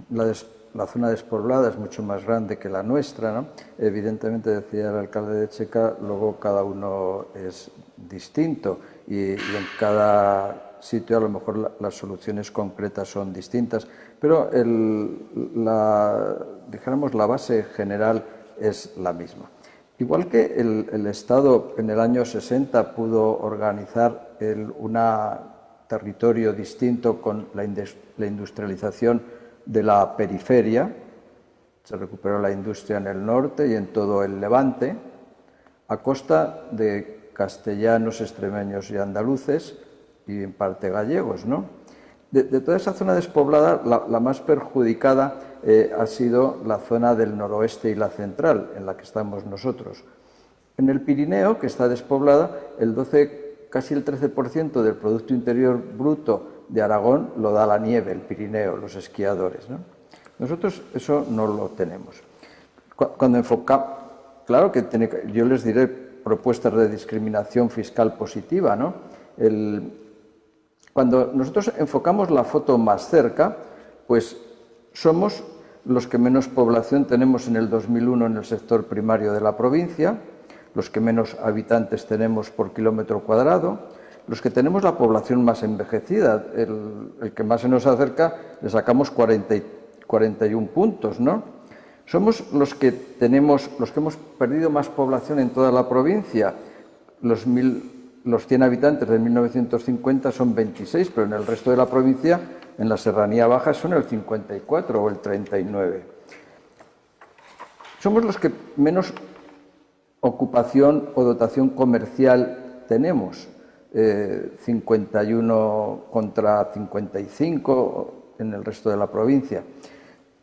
la zona despoblada es mucho más grande que la nuestra, ¿no? Evidentemente, decía el alcalde de Checa, luego cada uno es distinto y en cada sitio a lo mejor las soluciones concretas son distintas, pero dijéramos la base general es la misma. Igual que el Estado en el año 60 pudo organizar un territorio distinto con la industrialización de la periferia, se recuperó la industria en el norte y en todo el Levante, a costa de castellanos, extremeños y andaluces, y en parte gallegos, ¿no? De toda esa zona despoblada, la más perjudicada ha sido la zona del noroeste y la central, en la que estamos nosotros. En el Pirineo, que está despoblada, casi el 13% del Producto Interior Bruto de Aragón lo da la nieve, el Pirineo, los esquiadores, ¿no? Nosotros eso no lo tenemos. Cuando enfocamos, claro que yo les diré propuestas de discriminación fiscal positiva, ¿no? Cuando nosotros enfocamos la foto más cerca, pues somos los que menos población tenemos en el 2001 en el sector primario de la provincia, los que menos habitantes tenemos por kilómetro cuadrado, los que tenemos la población más envejecida. El que más se nos acerca le sacamos 41 puntos, ¿no? Somos los que hemos perdido más población en toda la provincia. Los 100 habitantes de 1950 son 26, pero en el resto de la provincia, en la Serranía Baja, son el 54 o el 39. Somos los que menos ocupación o dotación comercial tenemos, 51 contra 55 en el resto de la provincia.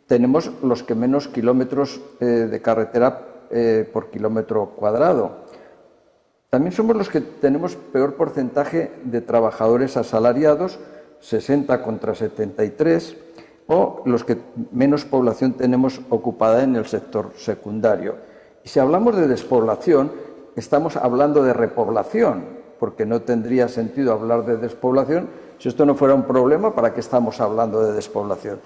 Tenemos los que menos kilómetros de carretera por kilómetro cuadrado. También somos los que tenemos peor porcentaje de trabajadores asalariados, 60 contra 73, o los que menos población tenemos ocupada en el sector secundario. Y si hablamos de despoblación, estamos hablando de repoblación, porque no tendría sentido hablar de despoblación si esto no fuera un problema. ¿Para qué estamos hablando de despoblación?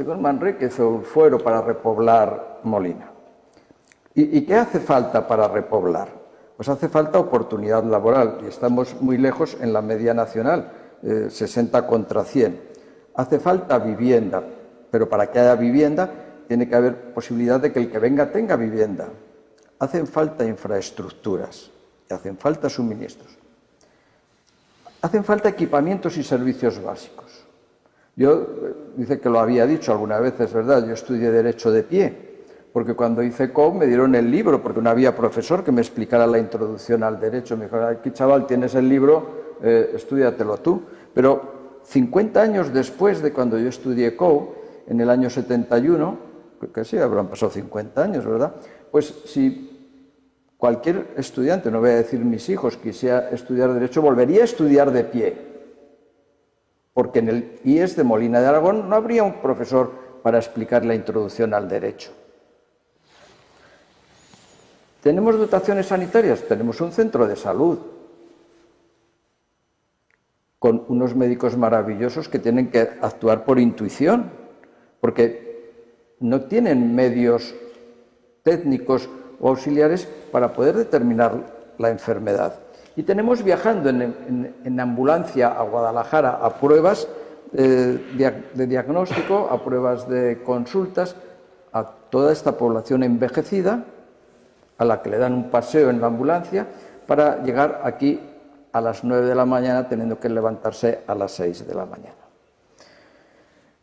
Don Manrique hizo un fuero para repoblar Molina. ¿Y qué hace falta para repoblar? Pues hace falta oportunidad laboral, y estamos muy lejos en la media nacional, 60 contra 100. Hace falta vivienda, pero para que haya vivienda tiene que haber posibilidad de que el que venga tenga vivienda. Hacen falta infraestructuras, y hacen falta suministros. Hacen falta equipamientos y servicios básicos. Yo, dice que lo había dicho alguna vez, es verdad, yo estudié Derecho de pie, porque cuando hice COU me dieron el libro, porque no había profesor que me explicara la introducción al derecho. Me dijo, aquí chaval, tienes el libro, estúdiatelo tú. Pero 50 años después de cuando yo estudié COU, en el año 71, que sí, habrán pasado 50 años, ¿verdad? Pues si cualquier estudiante, no voy a decir mis hijos, quisiera estudiar Derecho, volvería a estudiar de pie. Porque en el IES de Molina de Aragón no habría un profesor para explicar la introducción al derecho. ¿Tenemos dotaciones sanitarias? Tenemos un centro de salud con unos médicos maravillosos que tienen que actuar por intuición, porque no tienen medios técnicos o auxiliares para poder determinar la enfermedad. Y tenemos viajando en ambulancia a Guadalajara a pruebas de diagnóstico, a pruebas de consultas, a toda esta población envejecida, a la que le dan un paseo en la ambulancia, para llegar aquí a las 9 de la mañana, teniendo que levantarse a las 6 de la mañana.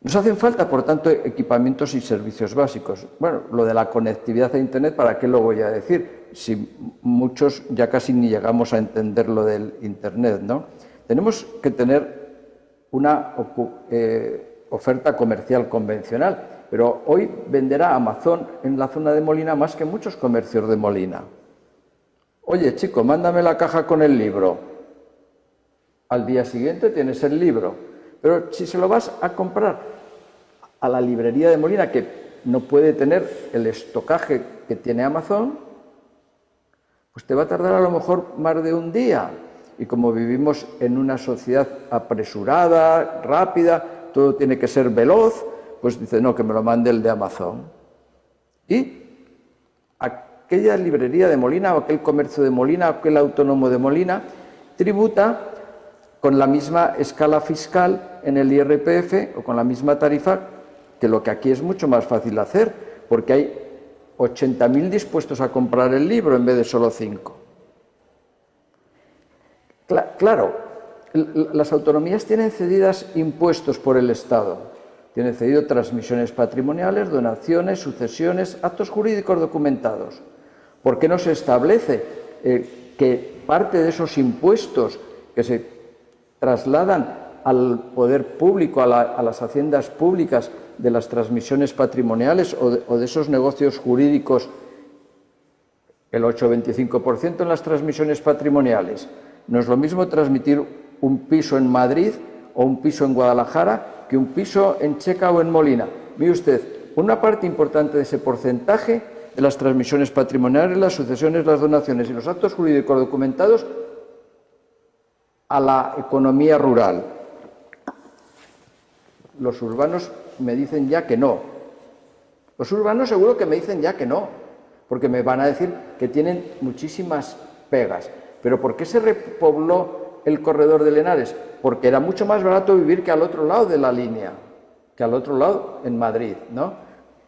Nos hacen falta, por tanto, equipamientos y servicios básicos. Bueno, lo de la conectividad a Internet, ¿para qué lo voy a decir? Si muchos ya casi ni llegamos a entender lo del Internet, ¿no? Tenemos que tener una oferta comercial convencional, pero hoy venderá Amazon en la zona de Molina más que muchos comercios de Molina. Oye, chico, mándame la caja con el libro. Al día siguiente tienes el libro. Pero si se lo vas a comprar a la librería de Molina, que no puede tener el estocaje que tiene Amazon, pues te va a tardar a lo mejor más de un día. Y como vivimos en una sociedad apresurada, rápida, todo tiene que ser veloz, pues dice, no, que me lo mande el de Amazon. Y aquella librería de Molina, o aquel comercio de Molina, o aquel autónomo de Molina, tributa con la misma escala fiscal en el IRPF o con la misma tarifa, que lo que aquí es mucho más fácil hacer, porque hay 80.000 dispuestos a comprar el libro en vez de solo 5. Claro, las autonomías tienen cedidas impuestos por el Estado, tienen cedido transmisiones patrimoniales, donaciones, sucesiones, actos jurídicos documentados. ¿Por qué no se establece que parte de esos impuestos que se trasladan al poder público, a las haciendas públicas de las transmisiones patrimoniales o de esos negocios jurídicos, el 8,25% en las transmisiones patrimoniales? No es lo mismo transmitir un piso en Madrid o un piso en Guadalajara que un piso en Checa o en Molina. Mire usted, una parte importante de ese porcentaje de las transmisiones patrimoniales, las sucesiones, las donaciones y los actos jurídicos documentados a la economía rural. Los urbanos me dicen ya que no, Los urbanos seguro que me dicen ya que no, porque me van a decir que tienen muchísimas pegas. ¿Pero por qué se repobló el corredor del Henares? Porque era mucho más barato vivir que al otro lado de la línea, que al otro lado en Madrid, ¿no?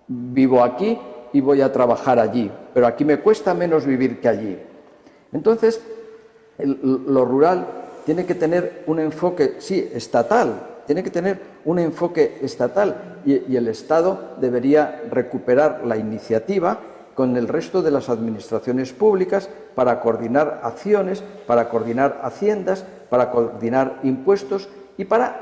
Vivo aquí y voy a trabajar allí, pero aquí me cuesta menos vivir que allí. Entonces, lo rural tiene que tener un enfoque, sí, estatal, tiene que tener un enfoque estatal y el Estado debería recuperar la iniciativa con el resto de las administraciones públicas para coordinar acciones, para coordinar haciendas, para coordinar impuestos y para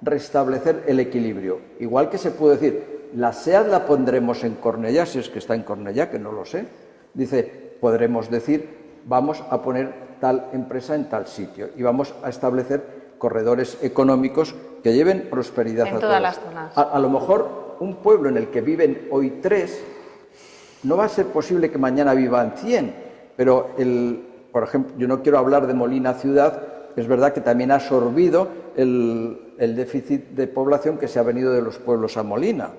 restablecer el equilibrio. Igual que se puede decir, la SEAT la pondremos en Cornellá, si es que está en Cornellá, que no lo sé, dice, podremos decir, vamos a poner tal empresa en tal sitio y vamos a establecer corredores económicos que lleven prosperidad en a todas todos. las zonas. A lo mejor un pueblo en el que viven hoy 3, no va a ser posible que mañana vivan 100, pero, por ejemplo, yo no quiero hablar de Molina ciudad, es verdad que también ha absorbido el déficit de población que se ha venido de los pueblos a Molina.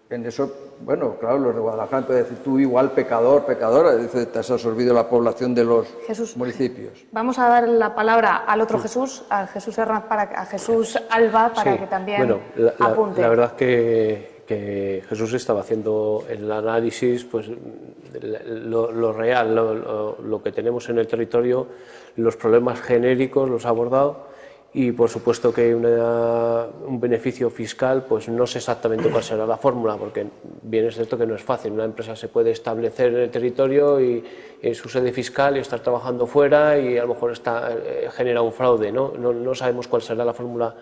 En eso, bueno, claro, los de Guadalajara pueden decir, tú igual pecadora, dice, te has absorbido la población de los municipios. Vamos a dar la palabra al otro Jesús, a Jesús Herranz, a Jesús Alba, para que también apunte. La verdad que Jesús estaba haciendo el análisis, pues lo real, lo que tenemos en el territorio, los problemas genéricos los ha abordado. Y por supuesto que un beneficio fiscal, pues no sé exactamente cuál será la fórmula, porque bien es cierto que no es fácil. Una empresa se puede establecer en el territorio y en su sede fiscal y estar trabajando fuera y a lo mejor genera un fraude, ¿no? No sabemos cuál será la fórmula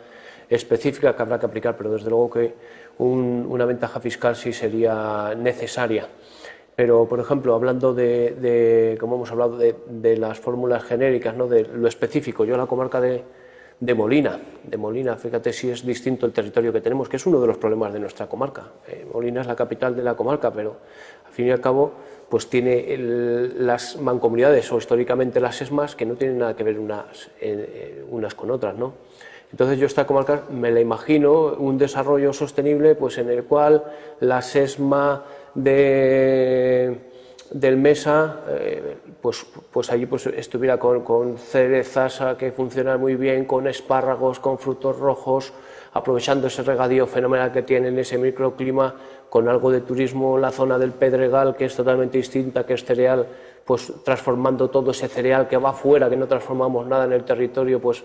específica que habrá que aplicar, pero desde luego que una ventaja fiscal sí sería necesaria. Pero, por ejemplo, hablando como hemos hablado, de las fórmulas genéricas, ¿no? De lo específico, yo la comarca de Molina, fíjate si es distinto el territorio que tenemos, que es uno de los problemas de nuestra comarca. Molina es la capital de la comarca, pero al fin y al cabo pues tiene las mancomunidades o históricamente las ESMAs que no tienen nada que ver unas con otras, ¿no? Entonces yo esta comarca me la imagino un desarrollo sostenible pues en el cual la SESMA del Mesa, pues allí pues estuviera con cerezas que funcionan muy bien, con espárragos, con frutos rojos, aprovechando ese regadío fenomenal que tienen, ese microclima, con algo de turismo, la zona del Pedregal, que es totalmente distinta, que es cereal, pues transformando todo ese cereal que va fuera, que no transformamos nada en el territorio, pues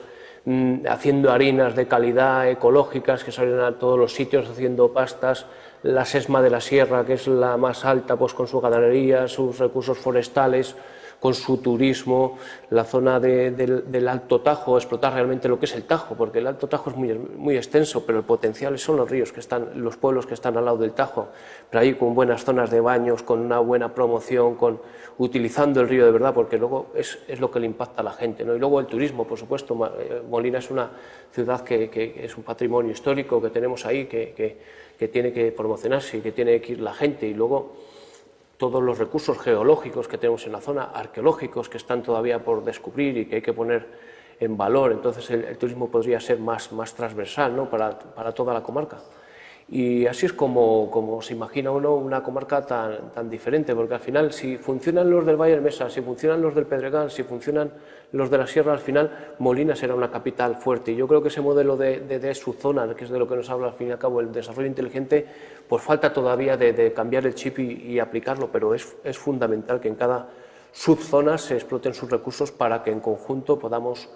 haciendo harinas de calidad, ecológicas, que salen a todos los sitios, haciendo pastas. La SESMA de la Sierra, que es la más alta, pues con su ganadería, sus recursos forestales, con su turismo, la zona del Alto Tajo, explotar realmente lo que es el Tajo, porque el Alto Tajo es muy extenso, pero el potencial son los ríos que están, los pueblos que están al lado del Tajo, pero ahí con buenas zonas de baños, con una buena promoción, utilizando el río de verdad, porque luego es lo que le impacta a la gente, ¿no? Y luego el turismo, por supuesto. Molina es una ciudad que es un patrimonio histórico que tenemos ahí, que tiene que promocionarse y que tiene que ir la gente, y luego todos los recursos geológicos que tenemos en la zona, arqueológicos que están todavía por descubrir y que hay que poner en valor. Entonces el turismo podría ser más transversal, ¿no? para toda la comarca. Y así es como se imagina uno una comarca tan diferente, porque al final, si funcionan los del Valle del Mesa, si funcionan los del Pedregal, si funcionan los de la Sierra, al final Molina será una capital fuerte. Y yo creo que ese modelo de su zona, que es de lo que nos habla al fin y al cabo el desarrollo inteligente, pues falta todavía de cambiar el chip y aplicarlo, pero es fundamental que en cada subzona se exploten sus recursos para que en conjunto podamos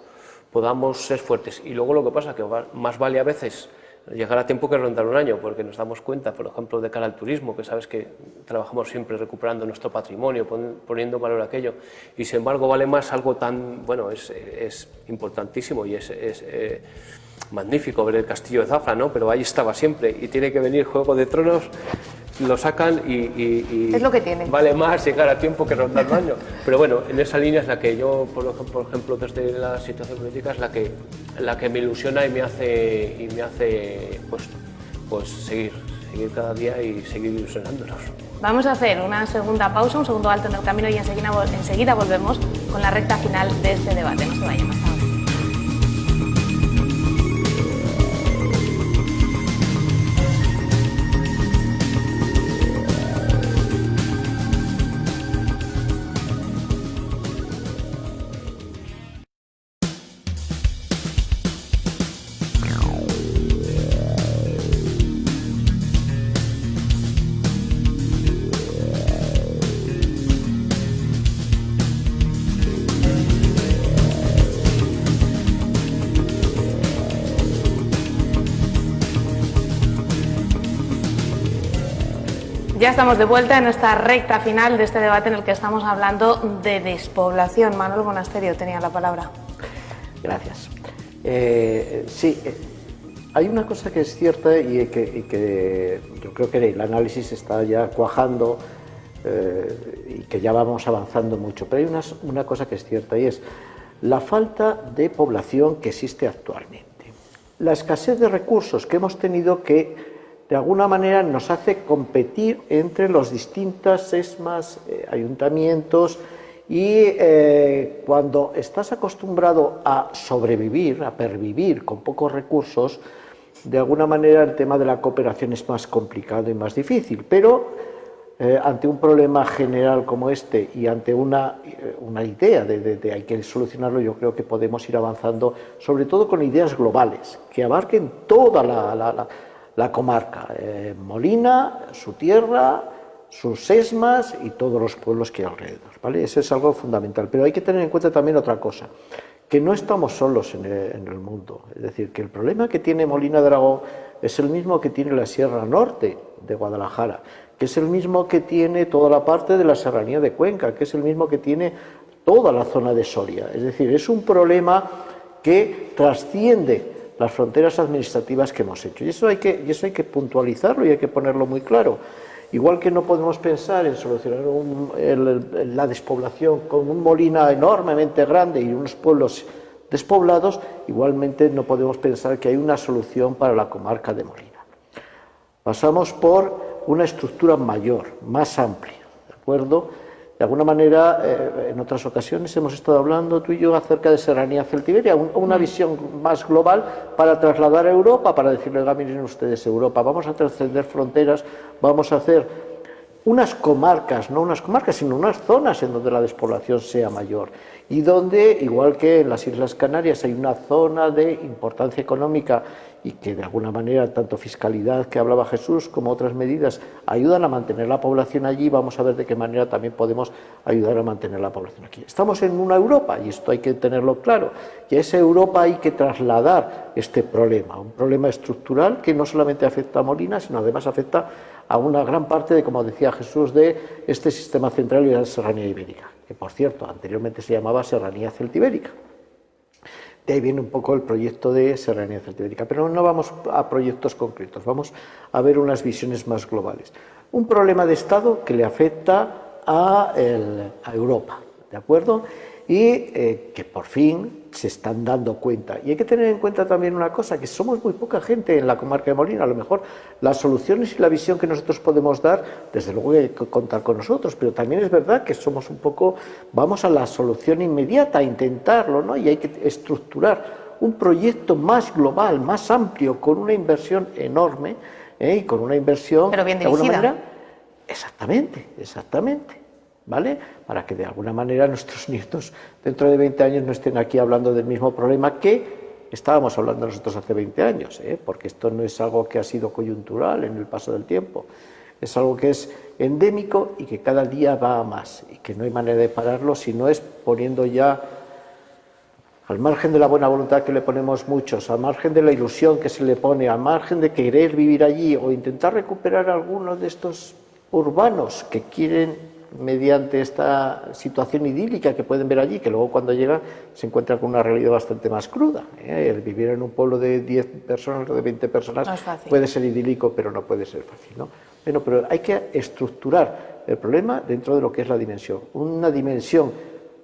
ser fuertes. Y luego lo que pasa es que más vale a veces llegar a tiempo que rondar un año, porque nos damos cuenta, por ejemplo, de cara al turismo, que sabes que trabajamos siempre recuperando nuestro patrimonio, poniendo valor a aquello, y sin embargo vale más algo tan, bueno, es importantísimo y es magnífico ver el castillo de Zafra, ¿no? Pero ahí estaba siempre, y tiene que venir Juego de Tronos, lo sacan y es lo que tiene. Vale más llegar a tiempo que rondar un año. Pero bueno, en esa línea es la que yo, por ejemplo, desde la situación política, es la que me ilusiona y me hace pues seguir cada día y seguir ilusionándonos. Vamos a hacer una segunda pausa, un segundo alto en el camino, y enseguida volvemos con la recta final de este debate. No se vayan, hasta ahora. Ya estamos de vuelta en esta recta final de este debate en el que estamos hablando de despoblación. Manuel Monasterio tenía la palabra. Gracias. Sí, hay una cosa que es cierta y que yo creo que el análisis está ya cuajando y que ya vamos avanzando mucho, pero hay una cosa que es cierta y es la falta de población que existe actualmente. La escasez de recursos que hemos tenido que, de alguna manera, nos hace competir entre los distintos ESMAs, ayuntamientos, y cuando estás acostumbrado a sobrevivir, a pervivir con pocos recursos, de alguna manera el tema de la cooperación es más complicado y más difícil, pero ante un problema general como este y ante una idea de hay que solucionarlo, yo creo que podemos ir avanzando, sobre todo con ideas globales, que abarquen toda la comarca, Molina, su tierra, sus ESMAs y todos los pueblos que hay alrededor, ¿vale? Eso es algo fundamental, pero hay que tener en cuenta también otra cosa, que no estamos solos en el mundo, es decir, que el problema que tiene Molina de Aragón es el mismo que tiene la Sierra Norte de Guadalajara, que es el mismo que tiene toda la parte de la Serranía de Cuenca, que es el mismo que tiene toda la zona de Soria. Es decir, es un problema que trasciende las fronteras administrativas que hemos hecho. Y eso hay que puntualizarlo y hay que ponerlo muy claro. Igual que no podemos pensar en solucionar la despoblación con un Molina enormemente grande y unos pueblos despoblados, igualmente no podemos pensar que hay una solución para la comarca de Molina. Pasamos por una estructura mayor, más amplia, ¿de acuerdo? De alguna manera, en otras ocasiones hemos estado hablando tú y yo acerca de Serranía Celtiberia, una visión más global para trasladar a Europa, para decirle, oiga, miren ustedes, Europa, vamos a trascender fronteras, vamos a hacer unas comarcas, no unas comarcas, sino unas zonas en donde la despoblación sea mayor y donde, igual que en las Islas Canarias, hay una zona de importancia económica y que de alguna manera tanto fiscalidad que hablaba Jesús como otras medidas ayudan a mantener la población allí, vamos a ver de qué manera también podemos ayudar a mantener la población aquí. Estamos en una Europa y esto hay que tenerlo claro, y a esa Europa hay que trasladar este problema, un problema estructural que no solamente afecta a Molina, sino además afecta a una gran parte de, como decía Jesús, de este sistema central y de la Serranía Ibérica, que por cierto anteriormente se llamaba Serranía Celtibérica. De ahí viene un poco el proyecto de Serranía Celtibérica, pero no vamos a proyectos concretos, vamos a ver unas visiones más globales. Un problema de Estado que le afecta a Europa, ¿de acuerdo? Y que por fin se están dando cuenta. Y hay que tener en cuenta también una cosa, que somos muy poca gente en la comarca de Molina. A lo mejor las soluciones y la visión que nosotros podemos dar, desde luego hay que contar con nosotros, pero también es verdad que somos un poco, vamos a la solución inmediata, a intentarlo, ¿no? Y hay que estructurar un proyecto más global, más amplio, con una inversión enorme, y con una inversión... Pero bien dirigida. dirigida. De alguna manera, exactamente. ¿Vale? Para que de alguna manera nuestros nietos dentro de 20 años no estén aquí hablando del mismo problema que estábamos hablando nosotros hace 20 años, porque esto no es algo que ha sido coyuntural en el paso del tiempo, es algo que es endémico y que cada día va a más y que no hay manera de pararlo si no es poniendo ya, al margen de la buena voluntad que le ponemos muchos, al margen de la ilusión que se le pone, al margen de querer vivir allí o intentar recuperar algunos de estos urbanos que quieren, mediante esta situación idílica que pueden ver allí, que luego cuando llegan se encuentran con una realidad bastante más cruda. El vivir en un pueblo de 10 personas o de 20 personas no es fácil. Puede ser idílico, pero no puede ser fácil, ¿no? Bueno, pero hay que estructurar el problema dentro de lo que es la dimensión. Una dimensión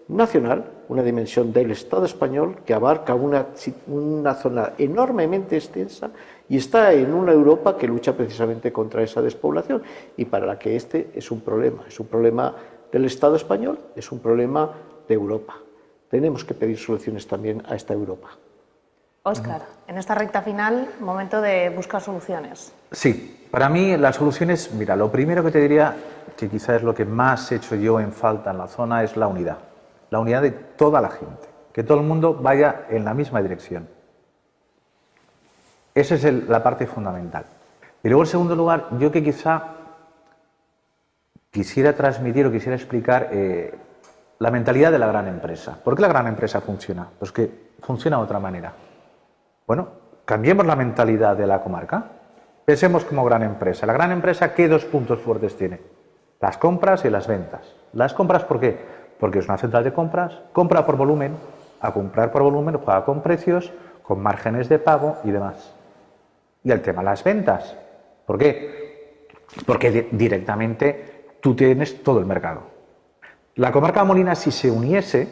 nacional, una dimensión del Estado español que abarca una zona enormemente extensa y está en una Europa que lucha precisamente contra esa despoblación y para la que este es un problema del Estado español, es un problema de Europa. Tenemos que pedir soluciones también a esta Europa. Óscar, en esta recta final, momento de buscar soluciones. Sí, para mí las soluciones, mira, lo primero que te diría, que quizás es lo que más he hecho yo en falta en la zona, es la unidad de toda la gente, que todo el mundo vaya en la misma dirección. Esa es la parte fundamental. Y luego, en segundo lugar, yo que quizá quisiera transmitir o quisiera explicar la mentalidad de la gran empresa. ¿Por qué la gran empresa funciona? Pues que funciona de otra manera. Bueno, cambiemos la mentalidad de la comarca, Pensemos como gran empresa. La gran empresa, ¿qué dos puntos fuertes tiene? Las compras y las ventas. ¿Las compras por qué? Porque es una central de compras, compra por volumen, a comprar por volumen juega con precios, con márgenes de pago y demás. Y el tema las ventas. ¿Por qué? Porque directamente tú tienes todo el mercado. La comarca Molina, si se uniese,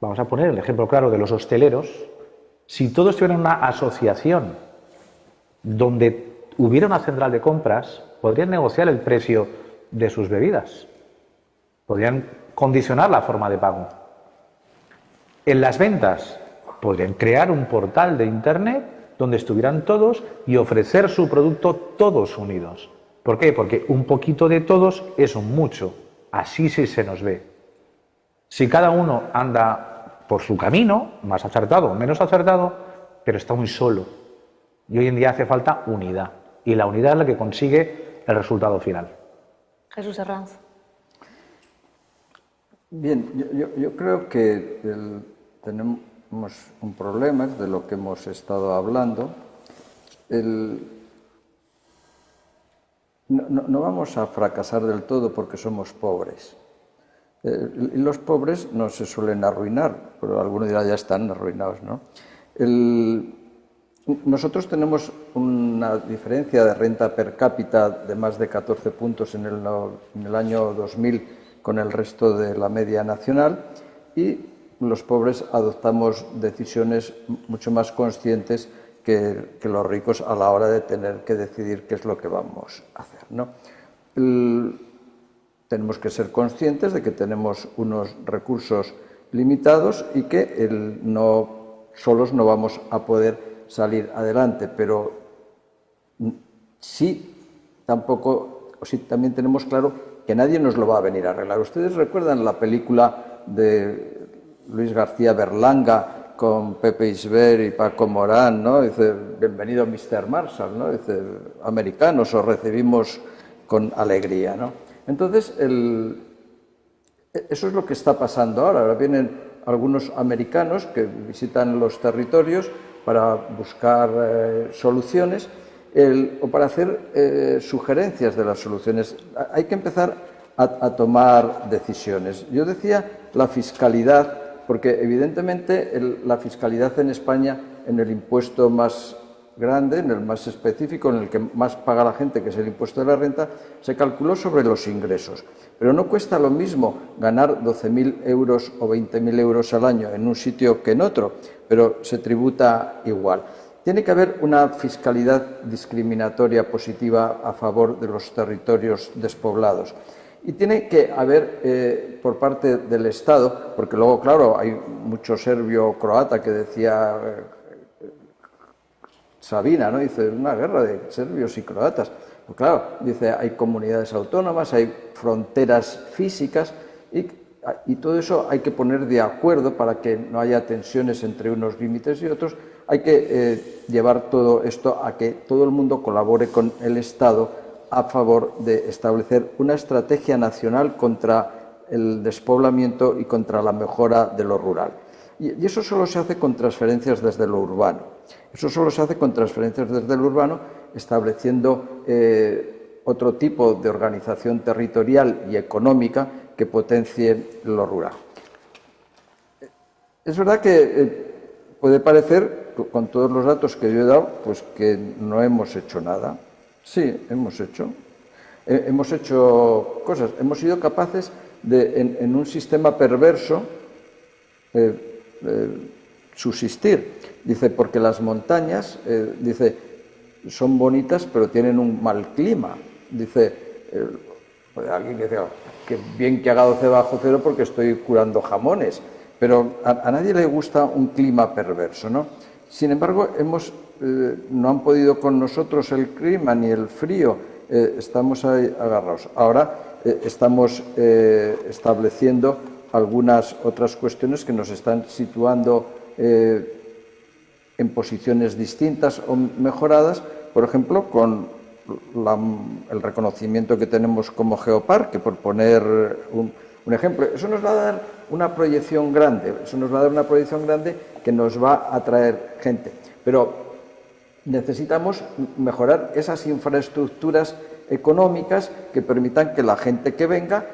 vamos a poner el ejemplo claro de los hosteleros, si todos tuvieran una asociación donde hubiera una central de compras, podrían negociar el precio de sus bebidas, podrían condicionar la forma de pago. En las ventas, podrían crear un portal de Internet donde estuvieran todos y ofrecer su producto todos unidos. ¿Por qué? Porque un poquito de todos es un mucho. Así sí se nos ve. Si cada uno anda por su camino, más acertado o menos acertado, pero está muy solo. Y hoy en día hace falta unidad. Y la unidad es la que consigue el resultado final. Jesús Herranz. Bien, yo creo que tenemos un problema, es de lo que hemos estado hablando. No vamos a fracasar del todo porque somos pobres. Y los pobres no se suelen arruinar, pero algunos dirán ya están arruinados, ¿no? Nosotros tenemos una diferencia de renta per cápita de más de 14 puntos en el año 2000 con el resto de la media nacional, y los pobres adoptamos decisiones mucho más conscientes que los ricos a la hora de tener que decidir qué es lo que vamos a hacer, ¿no? Tenemos que ser conscientes de que tenemos unos recursos limitados y que solos no vamos a poder salir adelante, pero sí también tenemos claro que nadie nos lo va a venir a arreglar. ¿Ustedes recuerdan la película de Luis García Berlanga con Pepe Isbert y Paco Morán, ¿no? Dice, bienvenido Mr. Marshall, ¿no? Dice, americanos os recibimos con alegría, ¿no? Entonces, eso es lo que está pasando ahora. Ahora vienen algunos americanos que visitan los territorios para buscar soluciones o para hacer sugerencias de las soluciones. Hay que empezar a tomar decisiones. Yo decía la fiscalidad, porque evidentemente la fiscalidad en España, en el impuesto más grande, en el más específico, en el que más paga la gente, que es el impuesto de la renta, se calculó sobre los ingresos. Pero no cuesta lo mismo ganar 12.000 euros o 20.000 euros al año en un sitio que en otro, pero se tributa igual. Tiene que haber una fiscalidad discriminatoria positiva a favor de los territorios despoblados. Y tiene que haber, por parte del Estado, porque luego, claro, hay mucho serbio-croata que decía Sabina, ¿no? Dice, una guerra de serbios y croatas. Pues claro, dice, hay comunidades autónomas, hay fronteras físicas y todo eso hay que poner de acuerdo para que no haya tensiones entre unos límites y otros. Hay que llevar todo esto a que todo el mundo colabore con el Estado a favor de establecer una estrategia nacional contra el despoblamiento y contra la mejora de lo rural. Y eso solo se hace con transferencias desde lo urbano. Eso solo se hace con transferencias desde lo urbano, estableciendo otro tipo de organización territorial y económica que potencie lo rural. Es verdad que puede parecer, con todos los datos que yo he dado, pues que no hemos hecho nada. Sí, hemos hecho. Hemos hecho cosas. Hemos sido capaces de, en un sistema perverso, subsistir. Dice, porque las montañas, dice, son bonitas, pero tienen un mal clima. Dice, alguien dice, oh, qué bien que haga 12 bajo cero porque estoy curando jamones. Pero a nadie le gusta un clima perverso, ¿no? Sin embargo, no han podido con nosotros el clima ni el frío, estamos ahí agarrados. Ahora estamos estableciendo algunas otras cuestiones que nos están situando en posiciones distintas o mejoradas, por ejemplo, con el reconocimiento que tenemos como geoparque, por poner un ejemplo. Eso nos va a dar una proyección grande, que nos va a atraer gente. Pero necesitamos mejorar esas infraestructuras económicas que permitan que la gente que venga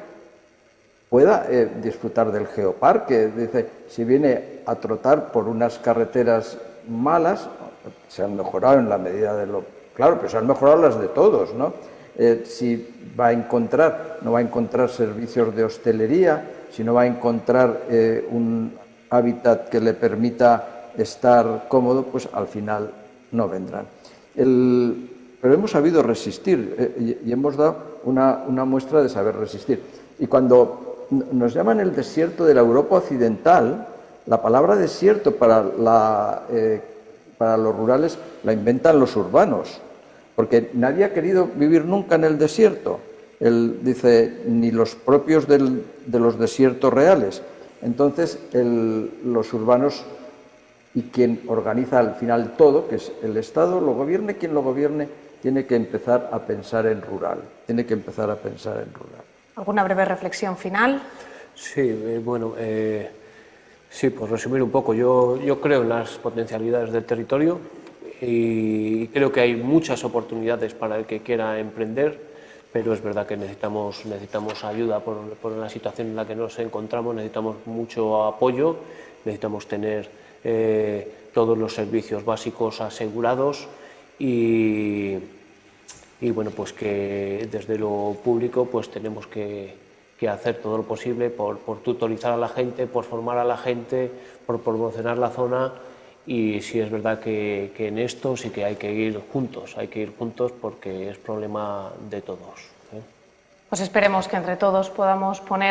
pueda disfrutar del geoparque. Dice, si viene a trotar por unas carreteras malas, se han mejorado en la medida de lo... Claro, pero se han mejorado las de todos, ¿no? Si va a encontrar, no va a encontrar servicios de hostelería, si no va a encontrar un hábitat que le permita estar cómodo, pues al final no vendrán. Pero hemos sabido resistir y hemos dado una muestra de saber resistir. Y cuando nos llaman el desierto de la Europa occidental, la palabra desierto para los rurales la inventan los urbanos, porque nadie ha querido vivir nunca en el desierto. Él dice, ni los propios de los desiertos reales. Entonces, los urbanos y quien organiza al final todo, que es el Estado, lo gobierne quien lo gobierne, tiene que empezar a pensar en rural. Tiene que empezar a pensar en rural. ¿Alguna breve reflexión final? Sí, bueno, sí, por resumir un poco, yo creo en las potencialidades del territorio y creo que hay muchas oportunidades para el que quiera emprender, pero es verdad que necesitamos ayuda por la situación en la que nos encontramos, necesitamos mucho apoyo, necesitamos tener todos los servicios básicos asegurados y bueno, pues que desde lo público pues tenemos que hacer todo lo posible por tutorizar a la gente, por formar a la gente, por promocionar la zona, y sí es verdad que en esto sí que hay que ir juntos porque es problema de todos. Pues esperemos que entre todos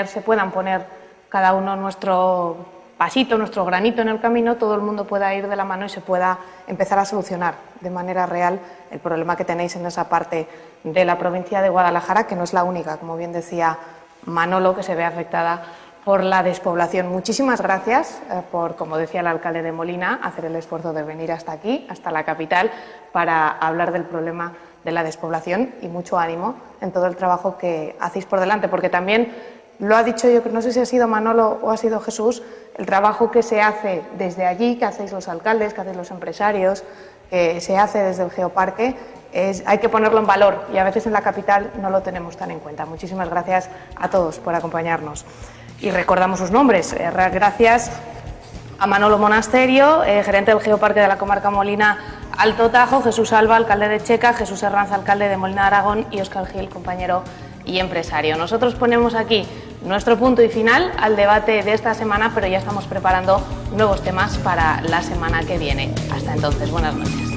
se puedan poner cada uno nuestro pasito, nuestro granito en el camino, todo el mundo pueda ir de la mano y se pueda empezar a solucionar de manera real el problema que tenéis en esa parte de la provincia de Guadalajara, que no es la única, como bien decía Manolo, que se ve afectada por la despoblación. Muchísimas gracias por, como decía el alcalde de Molina, hacer el esfuerzo de venir hasta aquí, hasta la capital, para hablar del problema de la despoblación, y mucho ánimo en todo el trabajo que hacéis por delante, porque también lo ha dicho, yo no sé si ha sido Manolo o ha sido Jesús, el trabajo que se hace desde allí, que hacéis los alcaldes, que hacéis los empresarios, que se hace desde el geoparque, hay que ponerlo en valor y a veces en la capital no lo tenemos tan en cuenta. Muchísimas gracias a todos por acompañarnos. Y recordamos sus nombres. Gracias a Manolo Monasterio, gerente del Geoparque de la comarca Molina Alto Tajo, Jesús Alba, alcalde de Checa, Jesús Herranz, alcalde de Molina de Aragón, y Óscar Gil, compañero y empresario. Nosotros ponemos aquí nuestro punto y final al debate de esta semana, pero ya estamos preparando nuevos temas para la semana que viene. Hasta entonces, buenas noches.